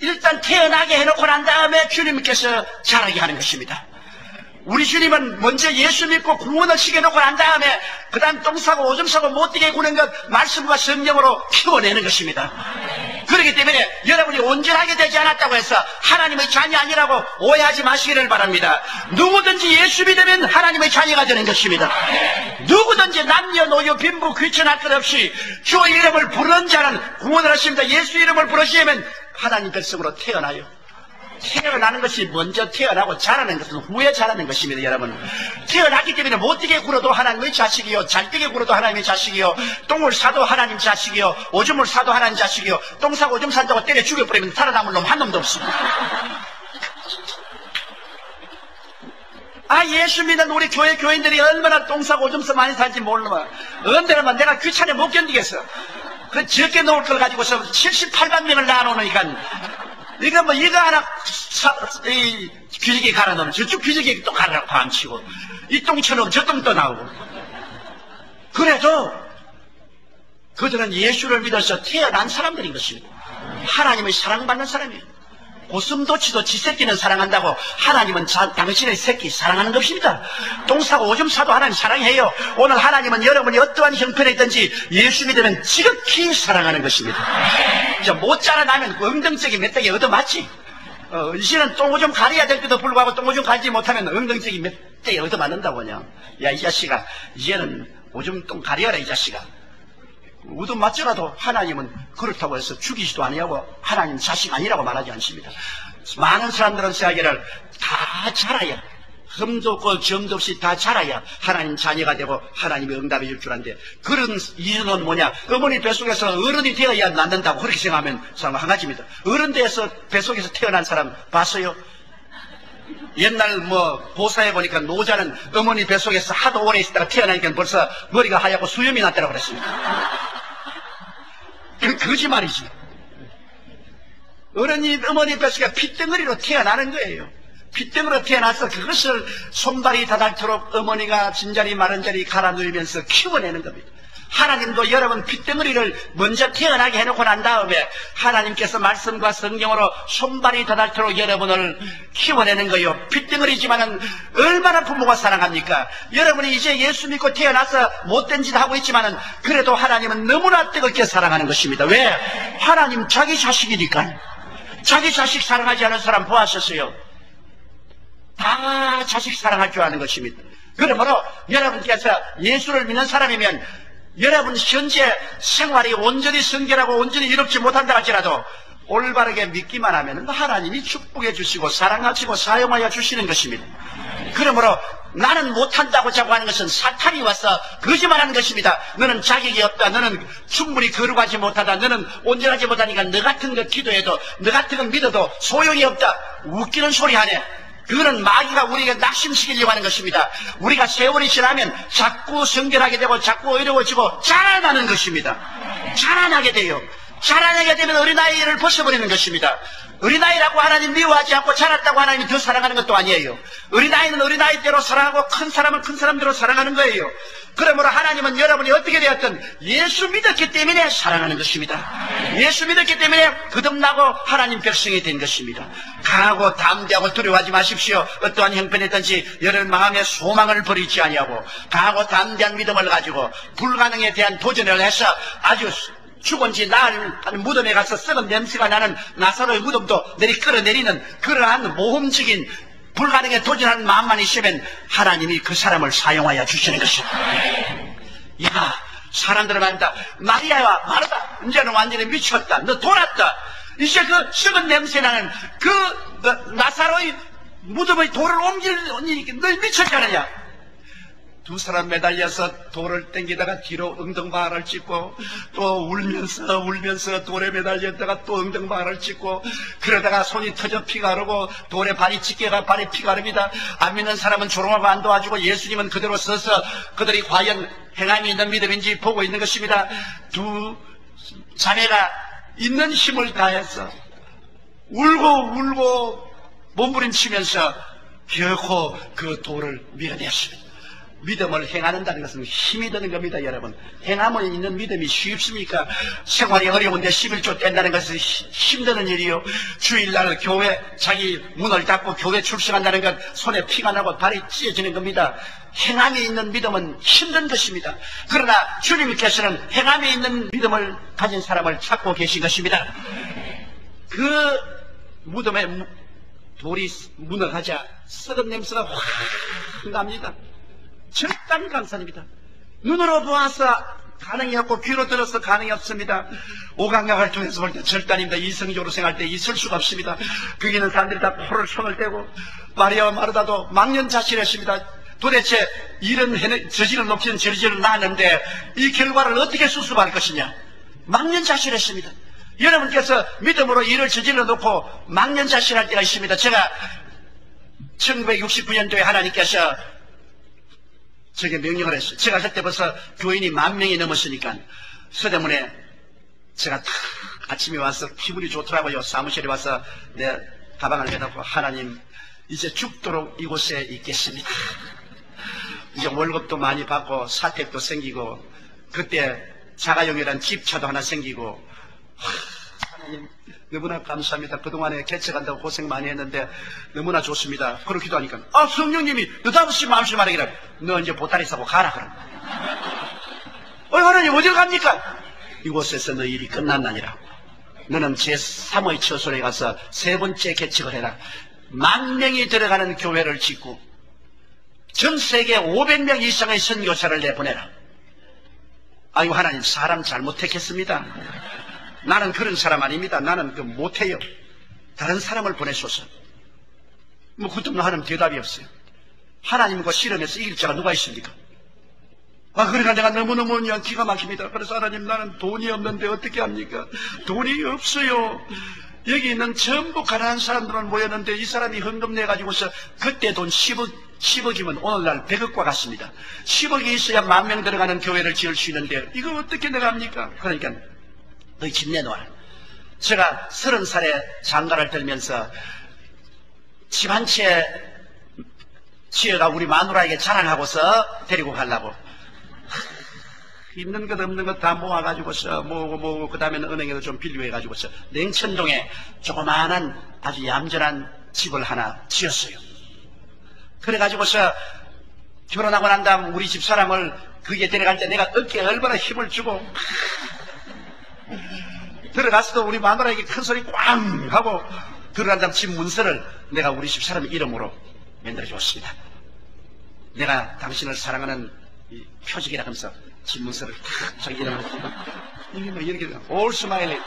일단 태어나게 해놓고 난 다음에 주님께서 자라게 하는 것입니다. 우리 주님은 먼저 예수 믿고 구원을 시켜놓고 난 다음에 그 다음 똥 싸고 오줌 싸고 못되게 구는 것 말씀과 성령으로 키워내는 것입니다. 그렇기 때문에 여러분이 온전하게 되지 않았다고 해서 하나님의 자녀 아니라고 오해하지 마시기를 바랍니다. 누구든지 예수 믿으면 하나님의 자녀가 되는 것입니다. 누구든지 남녀노소 빈부 귀천할 것 없이 주의 이름을 부르는 자는 구원을 하십니다. 예수 이름을 부르시면 하나님 백성으로 태어나요. 태어나는 것이 먼저 태어나고 자라는 것은 후에 자라는 것입니다. 여러분 태어났기 때문에 못되게 굴어도 하나님의 자식이요 잘되게 굴어도 하나님의 자식이요 똥을 싸도 하나님 자식이요 오줌을 싸도 하나님 자식이요 똥 싸고 오줌 싼다고 때려 죽여버리면 살아남을 놈 한 놈도 없습니다. 예수 믿는 우리 교회 교인들이 얼마나 똥 싸고 오줌 싸 많이 살지 모르면 언제나 내가 귀찮게 못 견디겠어. 그 적게 놓을 걸 가지고서 78만 명을 낳아놓으니까 이거 뭐 이거 하나 귀지기 갈아 넣으면 저쪽 귀지기 또 갈아 감치고 이 똥처럼 저 똥도 나오고 그래도 그들은 예수를 믿어서 태어난 사람들인 것입니다. 하나님의 사랑받는 사람이에요. 고슴도치도 지 새끼는 사랑한다고 하나님은 당신의 새끼 사랑하는 것입니다. 똥 싸고 오줌 싸도 하나님 사랑해요. 오늘 하나님은 여러분이 어떠한 형편에 있든지 예수 믿으면 지극히 사랑하는 것입니다. 못 자라나면 엉덩적이 몇 대기 얻어맞지. 이제는 똥 오줌 가려야 될 때도 불구하고 똥 오줌 가지 못하면 엉덩적이 몇 대기 얻어맞는다고 그냥. 야 이 자식아 이제는 오줌 똥 가려라 이 자식아. 얻어맞더라도 하나님은 그렇다고 해서 죽이지도 아니하고 하나님 자식 아니라고 말하지 않습니다. 많은 사람들은 생각하기를 다 자라야 흠도 없고 점도 없이 다 자라야 하나님 자녀가 되고 하나님의 응답이 줄 줄 아는데 그런 이유는 뭐냐? 어머니 뱃속에서 어른이 되어야 낳는다고 그렇게 생각하면 사람 한 가지입니다. 어른 돼서 뱃속에서 태어난 사람 봤어요? 옛날 보사해 보니까 노자는 어머니 뱃속에서 하도 오래 있다가 태어나니까 벌써 머리가 하얗고 수염이 났다고 그랬습니다. 거짓말이지. 어머니 뱃속에 핏덩어리로 태어나는 거예요. 핏덩어리로 태어나서 그것을 손발이 닿도록 어머니가 진자리 마른자리 갈아 누이면서 키워내는 겁니다. 하나님도 여러분 핏덩어리를 먼저 태어나게 해놓고 난 다음에 하나님께서 말씀과 성경으로 손발이 닿도록 여러분을 키워내는 거예요. 핏덩어리지만은 얼마나 부모가 사랑합니까? 여러분이 이제 예수 믿고 태어나서 못된 짓 하고 있지만은 그래도 하나님은 너무나 뜨겁게 사랑하는 것입니다. 왜? 하나님 자기 자식이니까요. 자기 자식 사랑하지 않은 사람 보았었어요. 다 자식 사랑할 줄 아는 것입니다. 그러므로 여러분께서 예수를 믿는 사람이면 여러분 현재 생활이 온전히 성결하고 온전히 이롭지 못한다 할지라도 올바르게 믿기만 하면 하나님이 축복해 주시고 사랑하시고 사용하여 주시는 것입니다. 그러므로 나는 못한다고 자고 하는 것은 사탄이 와서 거짓말하는 것입니다. 너는 자격이 없다. 너는 충분히 거룩하지 못하다. 너는 온전하지 못하니까 너 같은 것 기도해도 너 같은 것 믿어도 소용이 없다. 웃기는 소리 하네. 그거는 마귀가 우리에게 낙심시키려고 하는 것입니다. 우리가 세월이 지나면 자꾸 성결하게 되고 자꾸 어려워지고 자라나는 것입니다. 자라나게 돼요. 자라나게 되면 어린아이를 벗어버리는 것입니다. 어린아이라고 하나님 미워하지 않고 자랐다고 하나님이 더 사랑하는 것도 아니에요. 어린아이는 어린아이대로 사랑하고 큰 사람은 큰 사람대로 사랑하는 거예요. 그러므로 하나님은 여러분이 어떻게 되었든 예수 믿었기 때문에 사랑하는 것입니다. 예수 믿었기 때문에 거듭나고 하나님 백성이 된 것입니다. 강하고 담대하고 두려워하지 마십시오. 어떠한 형편이든지 여러분 마음의 소망을 버리지 아니하고 강하고 담대한 믿음을 가지고 불가능에 대한 도전을 해서 아주 죽은 지 나흘 무덤에 가서 썩은 냄새가 나는 나사로의 무덤도 내리 끌어내리는 그러한 모험적인 불가능에 도전하는 마음만 있으면 하나님이 그 사람을 사용하여 주시는 것입니다. 야, 사람들은 말한다. 마리아와 마르다, 이제는 완전히 미쳤다. 너 돌았다. 이제 그 썩은 냄새 나는 그 나사로의 무덤의 돌을 옮기니 너 미쳤잖느냐. 두 사람 매달려서 돌을 땡기다가 뒤로 엉덩방아를 찍고 또 울면서 돌에 매달렸다가 또 엉덩방아를 찍고 그러다가 손이 터져 피가 흐르고 돌에 발이 찢겨가 발에 피가 흐릅니다. 안 믿는 사람은 조롱하고 안 도와주고 예수님은 그대로 서서 그들이 과연 행함이 있는 믿음인지 보고 있는 것입니다. 두 자매가 있는 힘을 다해서 울고 몸부림치면서 결코 그 돌을 밀어냈습니다. 믿음을 행하는다는 것은 힘이 드는 겁니다. 여러분, 행함을 있는 믿음이 쉽습니까? 생활이 어려운데 11조 뗀다는 것은 힘드는 일이요. 주일날 교회 자기 문을 닫고 교회 출석한다는 것 손에 피가 나고 발이 찢어지는 겁니다. 행함이 있는 믿음은 힘든 것입니다. 그러나 주님께서는 행함이 있는 믿음을 가진 사람을 찾고 계신 것입니다. 그 무덤에 돌이 무너가자 썩은 냄새가 확 납니다. 절단 강산입니다. 눈으로 보아서 가능이 없고 귀로 들어서 가능이 없습니다. 오감각을 통해서 볼 때 절단입니다. 이성적으로 생각할 때 있을 수가 없습니다. 거기는 사람들이 다 코를 손을 떼고 마리아와 마르다도 망연자실했습니다. 도대체 이런 저지를 높이는 저지를 낳았는데 이 결과를 어떻게 수습할 것이냐. 망연자실했습니다. 여러분께서 믿음으로 일을 저질러 놓고 망연자실할 때가 있습니다. 제가 1969년도에 하나님께서 저게 명령을 했어요. 제가 그때 벌써 교인이 10,000명이 넘었으니까 서대문에 제가 탁 아침에 와서 기분이 좋더라고요. 사무실에 와서 내 가방을 내놓고 하나님 이제 죽도록 이곳에 있겠습니다. 이제 월급도 많이 받고 사택도 생기고 그때 자가용이란 집차도 하나 생기고 하나님 너무나 감사합니다. 그동안에 개척한다고 고생 많이 했는데 너무나 좋습니다. 그렇기도 하니까 성령님이 느닷없이 마음씨 말하기를 너 이제 보따리 싸고 가라 그럼. 하나님 어딜 갑니까? 이곳에서 너 일이 끝났나니라. 너는 제3의 처소에 가서 3번째 개척을 해라. 10,000명이 들어가는 교회를 짓고 전 세계 500명 이상의 선교사를 내보내라. 아이고 하나님 사람 잘못 택했습니다. 나는 그런 사람 아닙니다. 나는 못해요. 다른 사람을 보내소서. 그것도 하나님 대답이 없어요. 하나님과 실험해서 이길 자가 누가 있습니까? 그러니까 내가 너무너무 그냥 기가 막힙니다. 그래서 하나님 나는 돈이 없는데 어떻게 합니까? 돈이 없어요. 여기 있는 전부 가난한 사람들만 모였는데 이 사람이 헌금 내가지고서 그때 돈 10억이면 오늘날 100억과 같습니다. 10억이 있어야 10,000명 들어가는 교회를 지을 수 있는데 이거 어떻게 내가 합니까? 그러니까 너희 집 내놓아라. 제가 30살에 장가를 들면서 집 한 채 지어가 우리 마누라에게 자랑하고서 데리고 가려고 있는 것 없는 것 다 모아가지고서 모으고 그 다음에는 은행에도 좀 빌려해가지고서 냉천동에 조그마한 아주 얌전한 집을 하나 지었어요. 그래가지고서 결혼하고 난 다음 우리 집사람을 거기에 데려갈 때 내가 어깨에 얼마나 힘을 주고 들어가서도 우리 마누라에게 큰 소리 꽝 하고 들어간 다음 집 문서를 내가 우리 집사람 이름으로 만들어줬습니다. 내가 당신을 사랑하는 이 표직이라 하면서 집 문서를 탁 자기 이름으로 이게 뭐 이렇게 올 스마일리.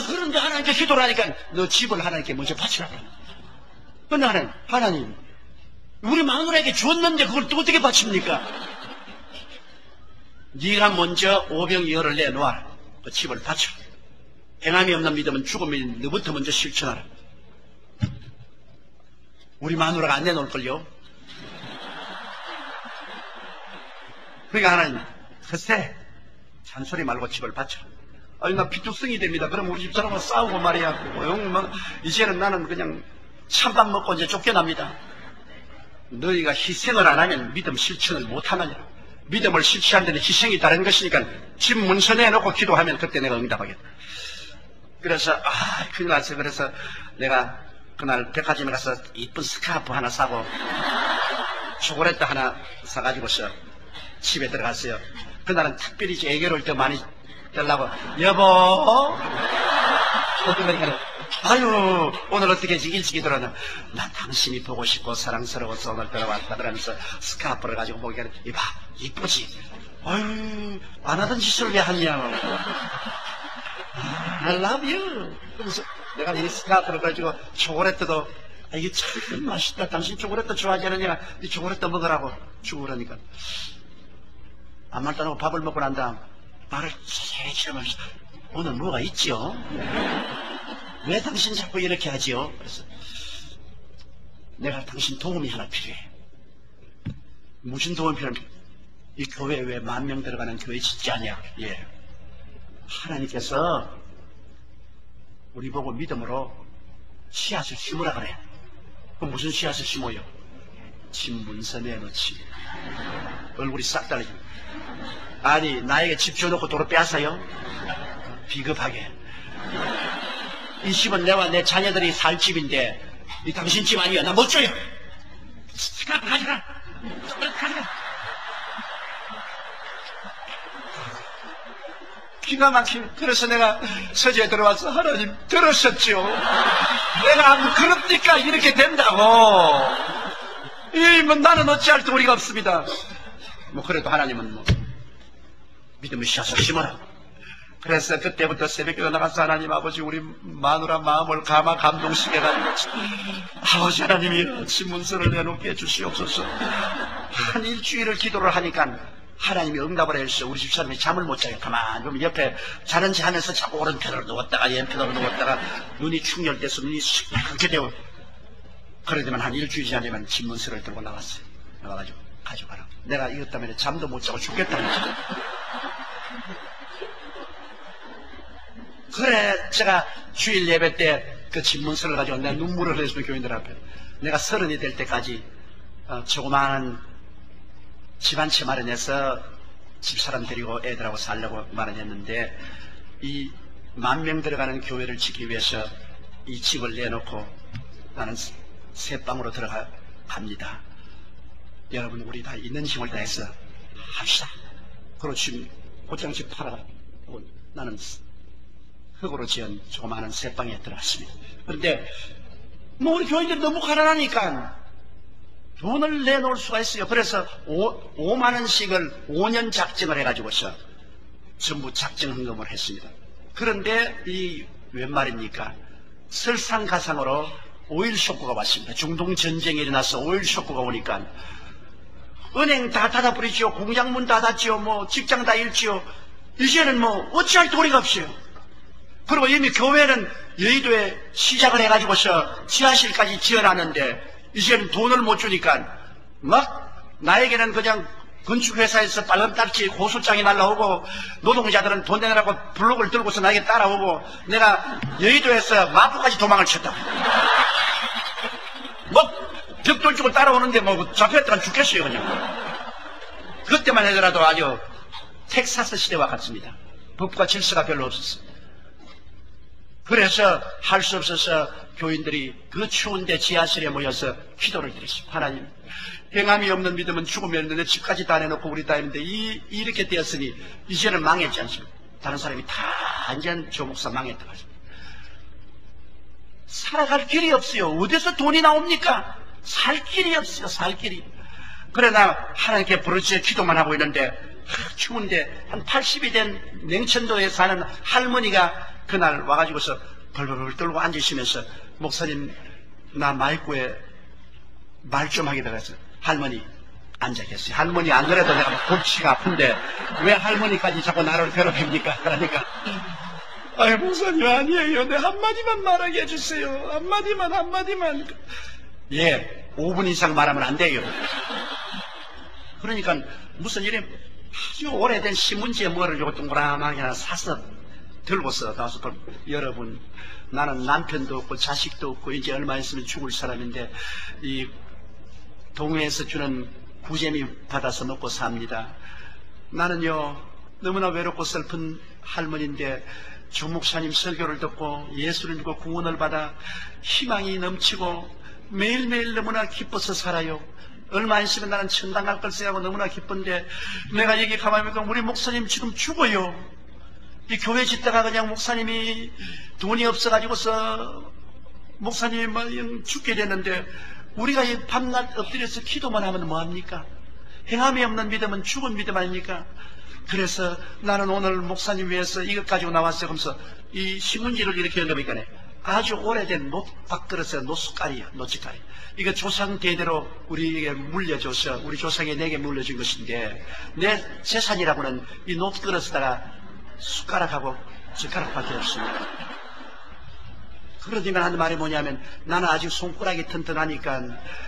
그런데 하나님께 기도를 하니까 너 집을 하나님께 먼저 바치라고. 근데 하나님 우리 마누라에게 줬는데 그걸 또 어떻게 바칩니까? 네가 먼저 오병이어를 내놓아라. 그 집을 바쳐. 행함이 없는 믿음은 죽음이 너부터 먼저 실천하라. 우리 마누라가 안 내놓을걸요? 그러니까 하나님 글쎄 잔소리 말고 집을 바쳐. 아니 나 비투성이 됩니다. 그럼 우리 집사람하고 싸우고 말이야. 이제는 나는 그냥 찬밥 먹고 이제 쫓겨납니다. 너희가 희생을 안 하면 믿음 실천을 못하느니라. 믿음을 실천할 때는 희생이 다른 것이니까 집 문서 내놓고 기도하면 그때 내가 응답하겠다. 그래서 큰일 났어. 그래서 내가 그날 백화점에 가서 이쁜 스카프 하나 사고 초콜릿도 하나 사가지고서 집에 들어갔어요. 그날은 특별히 애교를 더 많이 달라고 여보 그러니까 아유 오늘 어떻게 일찍이 들어왔나. 나 당신이 보고 싶고 사랑스러워서 오늘 들어왔다 그러면서 스카프를 가지고 보기에는 이봐 이쁘지. 아유 안 하던 짓을 왜 하냐고. I love you. 그래서 내가 이 스카프를 가지고 초콜릿도 이게 참 맛있다. 당신 초콜릿도 좋아하지 않느냐. 이 초콜릿도 먹으라고 주고 그러니까 아무 말도 안 하고 밥을 먹고 난 다음 말을 세게 하면서 오늘 뭐가 있지요? 왜 당신 자꾸 이렇게 하지요? 그래서 내가 당신 도움이 하나 필요해. 무슨 도움이 필요합니까? 이 교회에 왜 10,000명 들어가는 교회 짓지 않냐? 예. 하나님께서 우리 보고 믿음으로 씨앗을 심으라 그래. 그럼 무슨 씨앗을 심어요? 집 문서 내놓지. 얼굴이 싹 달라지. 아니 나에게 집 줘놓고 도로 빼앗아요? 비겁하게. 이 집은 내와 내 자녀들이 살 집인데 이 당신 집 아니야. 나 못 줘요. 가져가. 기가 막히네. 그래서 내가 서재에 들어와서 하나님 들으셨죠? 내가 그럽니까? 이렇게 된다고. 나는 어찌할 도리가 없습니다. 그래도 하나님은 믿음의 씨앗을 심어라. 그래서 그때부터 새벽기도 나가서 하나님 아버지 우리 마누라 마음을 감동시켜가지고 아버지 하나님이 집 문서를 내놓게 해주시옵소서. 한 일주일을 기도를 하니까 하나님이 응답을 해주셔서 우리 집사람이 잠을 못 자요. 가만히 그럼 옆에 자는지 하면서 자꾸 오른편으로 누웠다가 왼편으로 누웠다가 눈이 충혈돼서 눈이 이렇게 되고 그러더만 한 일주일이 지나면 집 문서를 들고 나왔어요. 나와가지고 가져가라. 내가 이것 때문에 잠도 못 자고 죽겠다는 거죠. 그래 제가 주일 예배 때 그 집 문서를 가지고 내가 눈물을 흘렸으면 교인들 앞에 내가 30이 될 때까지 조그마한 집 한 채 마련해서 집사람 데리고 애들하고 살려고 마련했는데 이 10,000명 들어가는 교회를 짓기 위해서 이 집을 내놓고 나는 새방으로 들어갑니다. 여러분 우리 다 있는 힘을 다해서 합시다. 그리고 지금 곧장집 팔아가 나는 흙으로 지은 조그마한 새방에 들어갔습니다. 그런데 우리 교인들이 너무 가난하니까 돈을 내놓을 수가 있어요. 그래서 50,000원씩을 5년 작정을 해가지고서 전부 작정 헌금을 했습니다. 그런데 이 웬 말입니까? 설상가상으로 오일 쇼크가 왔습니다. 중동 전쟁이 일어나서 오일 쇼크가 오니까 은행 다 닫아버리지요. 공장 문 닫았지요. 직장 다 잃지요. 이제는 어찌할 도리가 없어요. 그리고 이미 교회는 여의도에 시작을 해가지고서 지하실까지 지어놨는데 이제는 돈을 못 주니까 막 나에게는 그냥 건축회사에서 빨간 딱지 고소장이 날라오고 노동자들은 돈 내라고 블록을 들고서 나에게 따라오고 내가 여의도에서 마포까지 도망을 쳤다. 뭐 벽돌 주고 따라오는데 뭐 잡혔다가 죽겠어요 그냥. 그때만 해더라도 아주 텍사스 시대와 같습니다. 법과 질서가 별로 없었어요. 그래서 할 수 없어서 교인들이 그 추운데 지하실에 모여서 기도를 드렸습니다. 하나님, 행함이 없는 믿음은 죽음이 없는데 집까지 다 내놓고 우리 다 했는데 이렇게 되었으니 이제는 망했지 않습니까? 다른 사람이 다 완전 조 목사 망했다고 하십니다. 살아갈 길이 없어요. 어디서 돈이 나옵니까? 살 길이 없어요. 살 길이. 그래 나 하나님께 부르짖어 기도만 하고 있는데 추운데 한 80이 된 냉천도에 사는 할머니가 그날 와가지고서 벌벌벌 떨고 앉으시면서 목사님 나 마이크에 말 좀 하게 돼서 할머니 앉아 계세요. 할머니 안 그래도 내가 골치가 아픈데 왜 할머니까지 자꾸 나를 괴롭힙니까? 그러니까 아이 목사님 아니에요. 내 한마디만 말하게 해주세요. 한마디만. 예, 5분 이상 말하면 안 돼요. 그러니까 무슨 일이 아주 오래된 신문지에 뭐를 요거 동그라하게 하나 사서 들고서 가서 여러분 나는 남편도 없고 자식도 없고 이제 얼마 있으면 죽을 사람인데 이 동해에서 주는 구제미 받아서 먹고 삽니다. 나는요 너무나 외롭고 슬픈 할머니인데 주 목사님 설교를 듣고 예수를 믿고 구원을 받아 희망이 넘치고 매일매일 너무나 기뻐서 살아요. 얼마 있으면 나는 천당 갈 걸 생각하고 너무나 기쁜데 내가 여기 가만히 보니까 우리 목사님 지금 죽어요. 이 교회 짓다가 그냥 목사님이 돈이 없어가지고서 목사님이 막 죽게 됐는데 우리가 이 밤낮 엎드려서 기도만 하면 뭐합니까? 행함이 없는 믿음은 죽은 믿음 아닙니까? 그래서 나는 오늘 목사님 위해서 이것 가지고 나왔어요. 그러면서 이 신문지를 이렇게 열어보니까 아주 오래된 밥그릇에 노숟가리야, 노치가리. 이거 조상 대대로 우리에게 물려줘서 우리 조상이 내게 물려준 것인데 내 재산이라고는 이 노트그릇에다가 숟가락하고 젓가락밖에 없습니다. 그러니까 하는 말이 뭐냐면 나는 아직 손가락이 튼튼하니까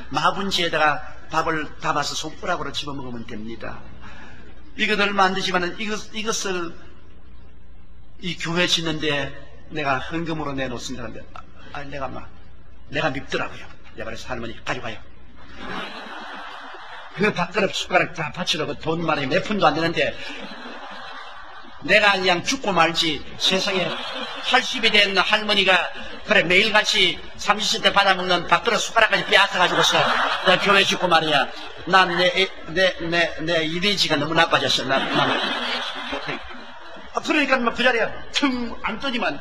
마분지에다가 밥을 담아서 손가락으로 집어먹으면 됩니다. 이것 얼마 안 되지만 이것을 이 교회 짓는데 내가 헌금으로 내놓습니다. 내가 밉더라고요. 내가 그래서 할머니 가져가요. 그 밥그릇 숟가락 다 바치려고 돈 말이 몇 푼도 안 되는데 내가 그냥 죽고 말지 세상에 80이 된 할머니가 그래 매일같이 30cm 받아먹는 밥그릇 숟가락까지 빼앗아가지고서 내가 교회 짓고 말이야. 난 내 이미지가 너무 나빠졌어. 그러니까 막 그 자리에 퉁 앉더니만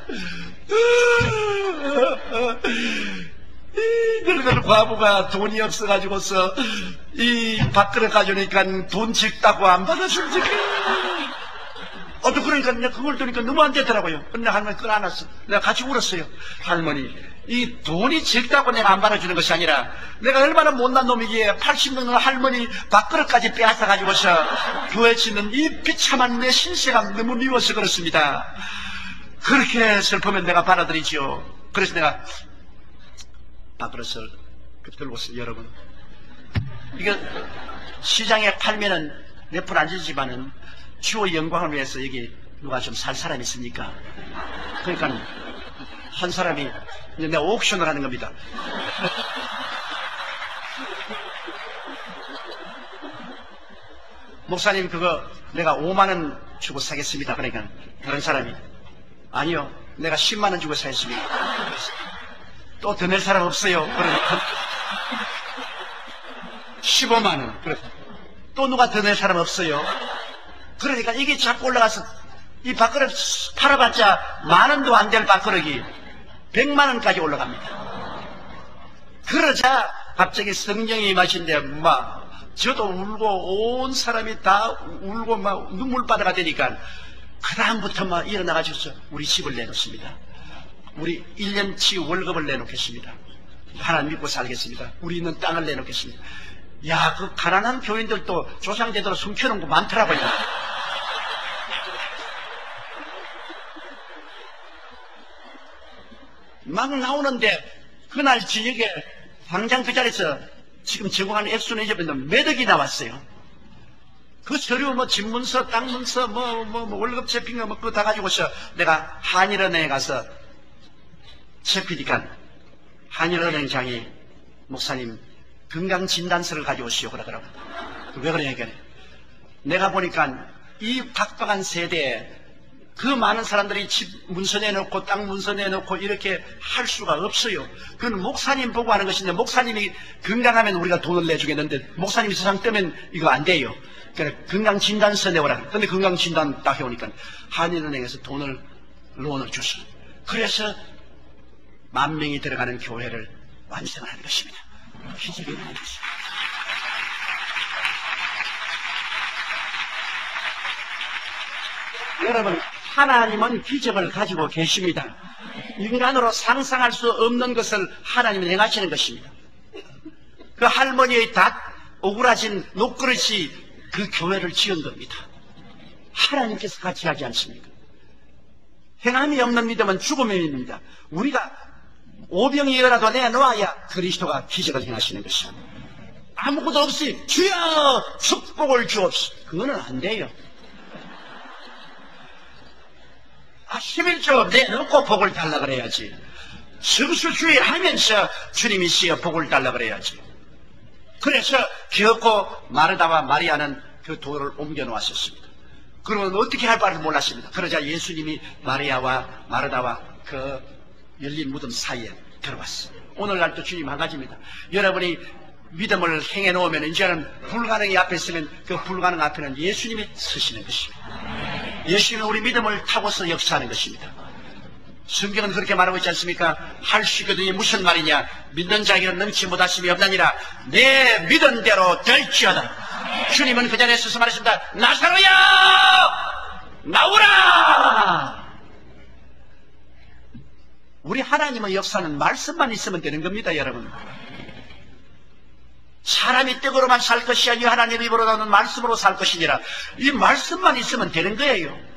늙은 과부가 돈이 없어가지고서 이 밥그릇 가져오니까 돈 적다고 안 받아줄지. 그러니까 내가 그걸 들으니까 너무 안 되더라고요. 근데 할머니 끌어안았어. 내가 같이 울었어요. 할머니, 이 돈이 적다고 내가 안 받아주는 것이 아니라 내가 얼마나 못난 놈이기에 80 넘는 할머니 밥그릇까지 빼앗아가지고서 교회 짓는 이 비참한 내 신세가 너무 미워서 그렇습니다. 그렇게 슬프면 내가 받아들이지요. 그래서 내가 밥그릇을 들고서 여러분 이거 시장에 팔면은 몇 푼 안 주지만은 주의 영광을 위해서 여기 누가 좀 살 사람이 있습니까? 그러니까 한 사람이 내가 옥션을 하는 겁니다. 목사님 그거 내가 5만 원 주고 사겠습니다. 그러니까 다른 사람이 아니요 내가 10만 원 주고 사겠습니다. 또 더 낼 사람 없어요. 그러니까 15만 원. 그래. 또 누가 더 낼 사람 없어요. 그러니까 이게 자꾸 올라가서 이 밥그릇 팔아봤자 10,000원도 안 될 밥그릇이 100만 원까지 올라갑니다. 그러자 갑자기 성령이 임하신데 막 저도 울고 온 사람이 다 울고 막 눈물바다가 되니까 그 다음부터 막 일어나가지고서 우리 집을 내놓습니다. 우리 1년치 월급을 내놓겠습니다. 하나님 믿고 살겠습니다. 우리 있는 땅을 내놓겠습니다. 야, 그 가난한 교인들도 조상제대로 숨겨놓은 거 많더라고요. 막 나오는데 그날 저녁에 당장 그 자리에서 지금 제공하는 액수는 잊어버렸는데 매덕이 나왔어요. 그 서류 뭐 집문서, 땅문서, 월급 채핑 뭐 그거 다 가지고서 내가 한일은행에 가서 채피니까 한일은행장이 목사님 건강진단서를 가져오시오 그러더라고. 왜 그러냐니까 내가 보니까 이 각박한 세대에 그 많은 사람들이 집 문서 내놓고 땅 문서 내놓고 이렇게 할 수가 없어요. 그건 목사님 보고 하는 것인데 목사님이 건강하면 우리가 돈을 내주겠는데 목사님이 세상 뜨면 이거 안 돼요. 그러니까 건강진단서 내오라. 그런데 건강진단 딱 해오니까 한일은행에서 론을 줬어요. 그래서 10,000명이 들어가는 교회를 완성하는 것입니다. 기적이 일어나는 것입니다. 여러분, 하나님은 기적을 가지고 계십니다. 인간으로 상상할 수 없는 것을 하나님은 행하시는 것입니다. 그 할머니의 닷 오그라진 녹그릇이 그 교회를 지은 겁니다. 하나님께서 같이 하지 않습니까? 행함이 없는 믿음은 죽음입니다. 우리가 오병이어라도 내놓아야 그리스도가 기적을 행하시는 것입니다. 아무것도 없이 주여 축복을 주옵소서. 그거는 안 돼요. 11조 내놓고 복을 달라 그래야지. 성수주일 하면서 주님이시여 복을 달라 그래야지. 그래서 기어코 마르다와 마리아는 그 돌을 옮겨 놓았었습니다. 그러면 어떻게 할 바를 몰랐습니다. 그러자 예수님이 마리아와 마르다와 그 열린 무덤 사이에 들어왔어요. 오늘날도 주님 한 가지입니다. 여러분이 믿음을 행해 놓으면 이제는 불가능이 앞에 서면 그 불가능 앞에는 예수님이 서시는 것입니다. 예수님은 우리 믿음을 타고서 역사하는 것입니다. 성경은 그렇게 말하고 있지 않습니까? 할 수 있거든요. 무슨 말이냐? 믿는 자에게는 넘치 못하심이 없나니라. 내 믿은 대로 될지어다. 주님은 그 자리에 서서 말했습니다. 나사로야 나오라. 우리 하나님의 역사는 말씀만 있으면 되는 겁니다, 여러분. 사람이 떡으로만 살 것이 아니요 하나님의 입으로 나오는 말씀으로 살 것이니라. 이 말씀만 있으면 되는 거예요.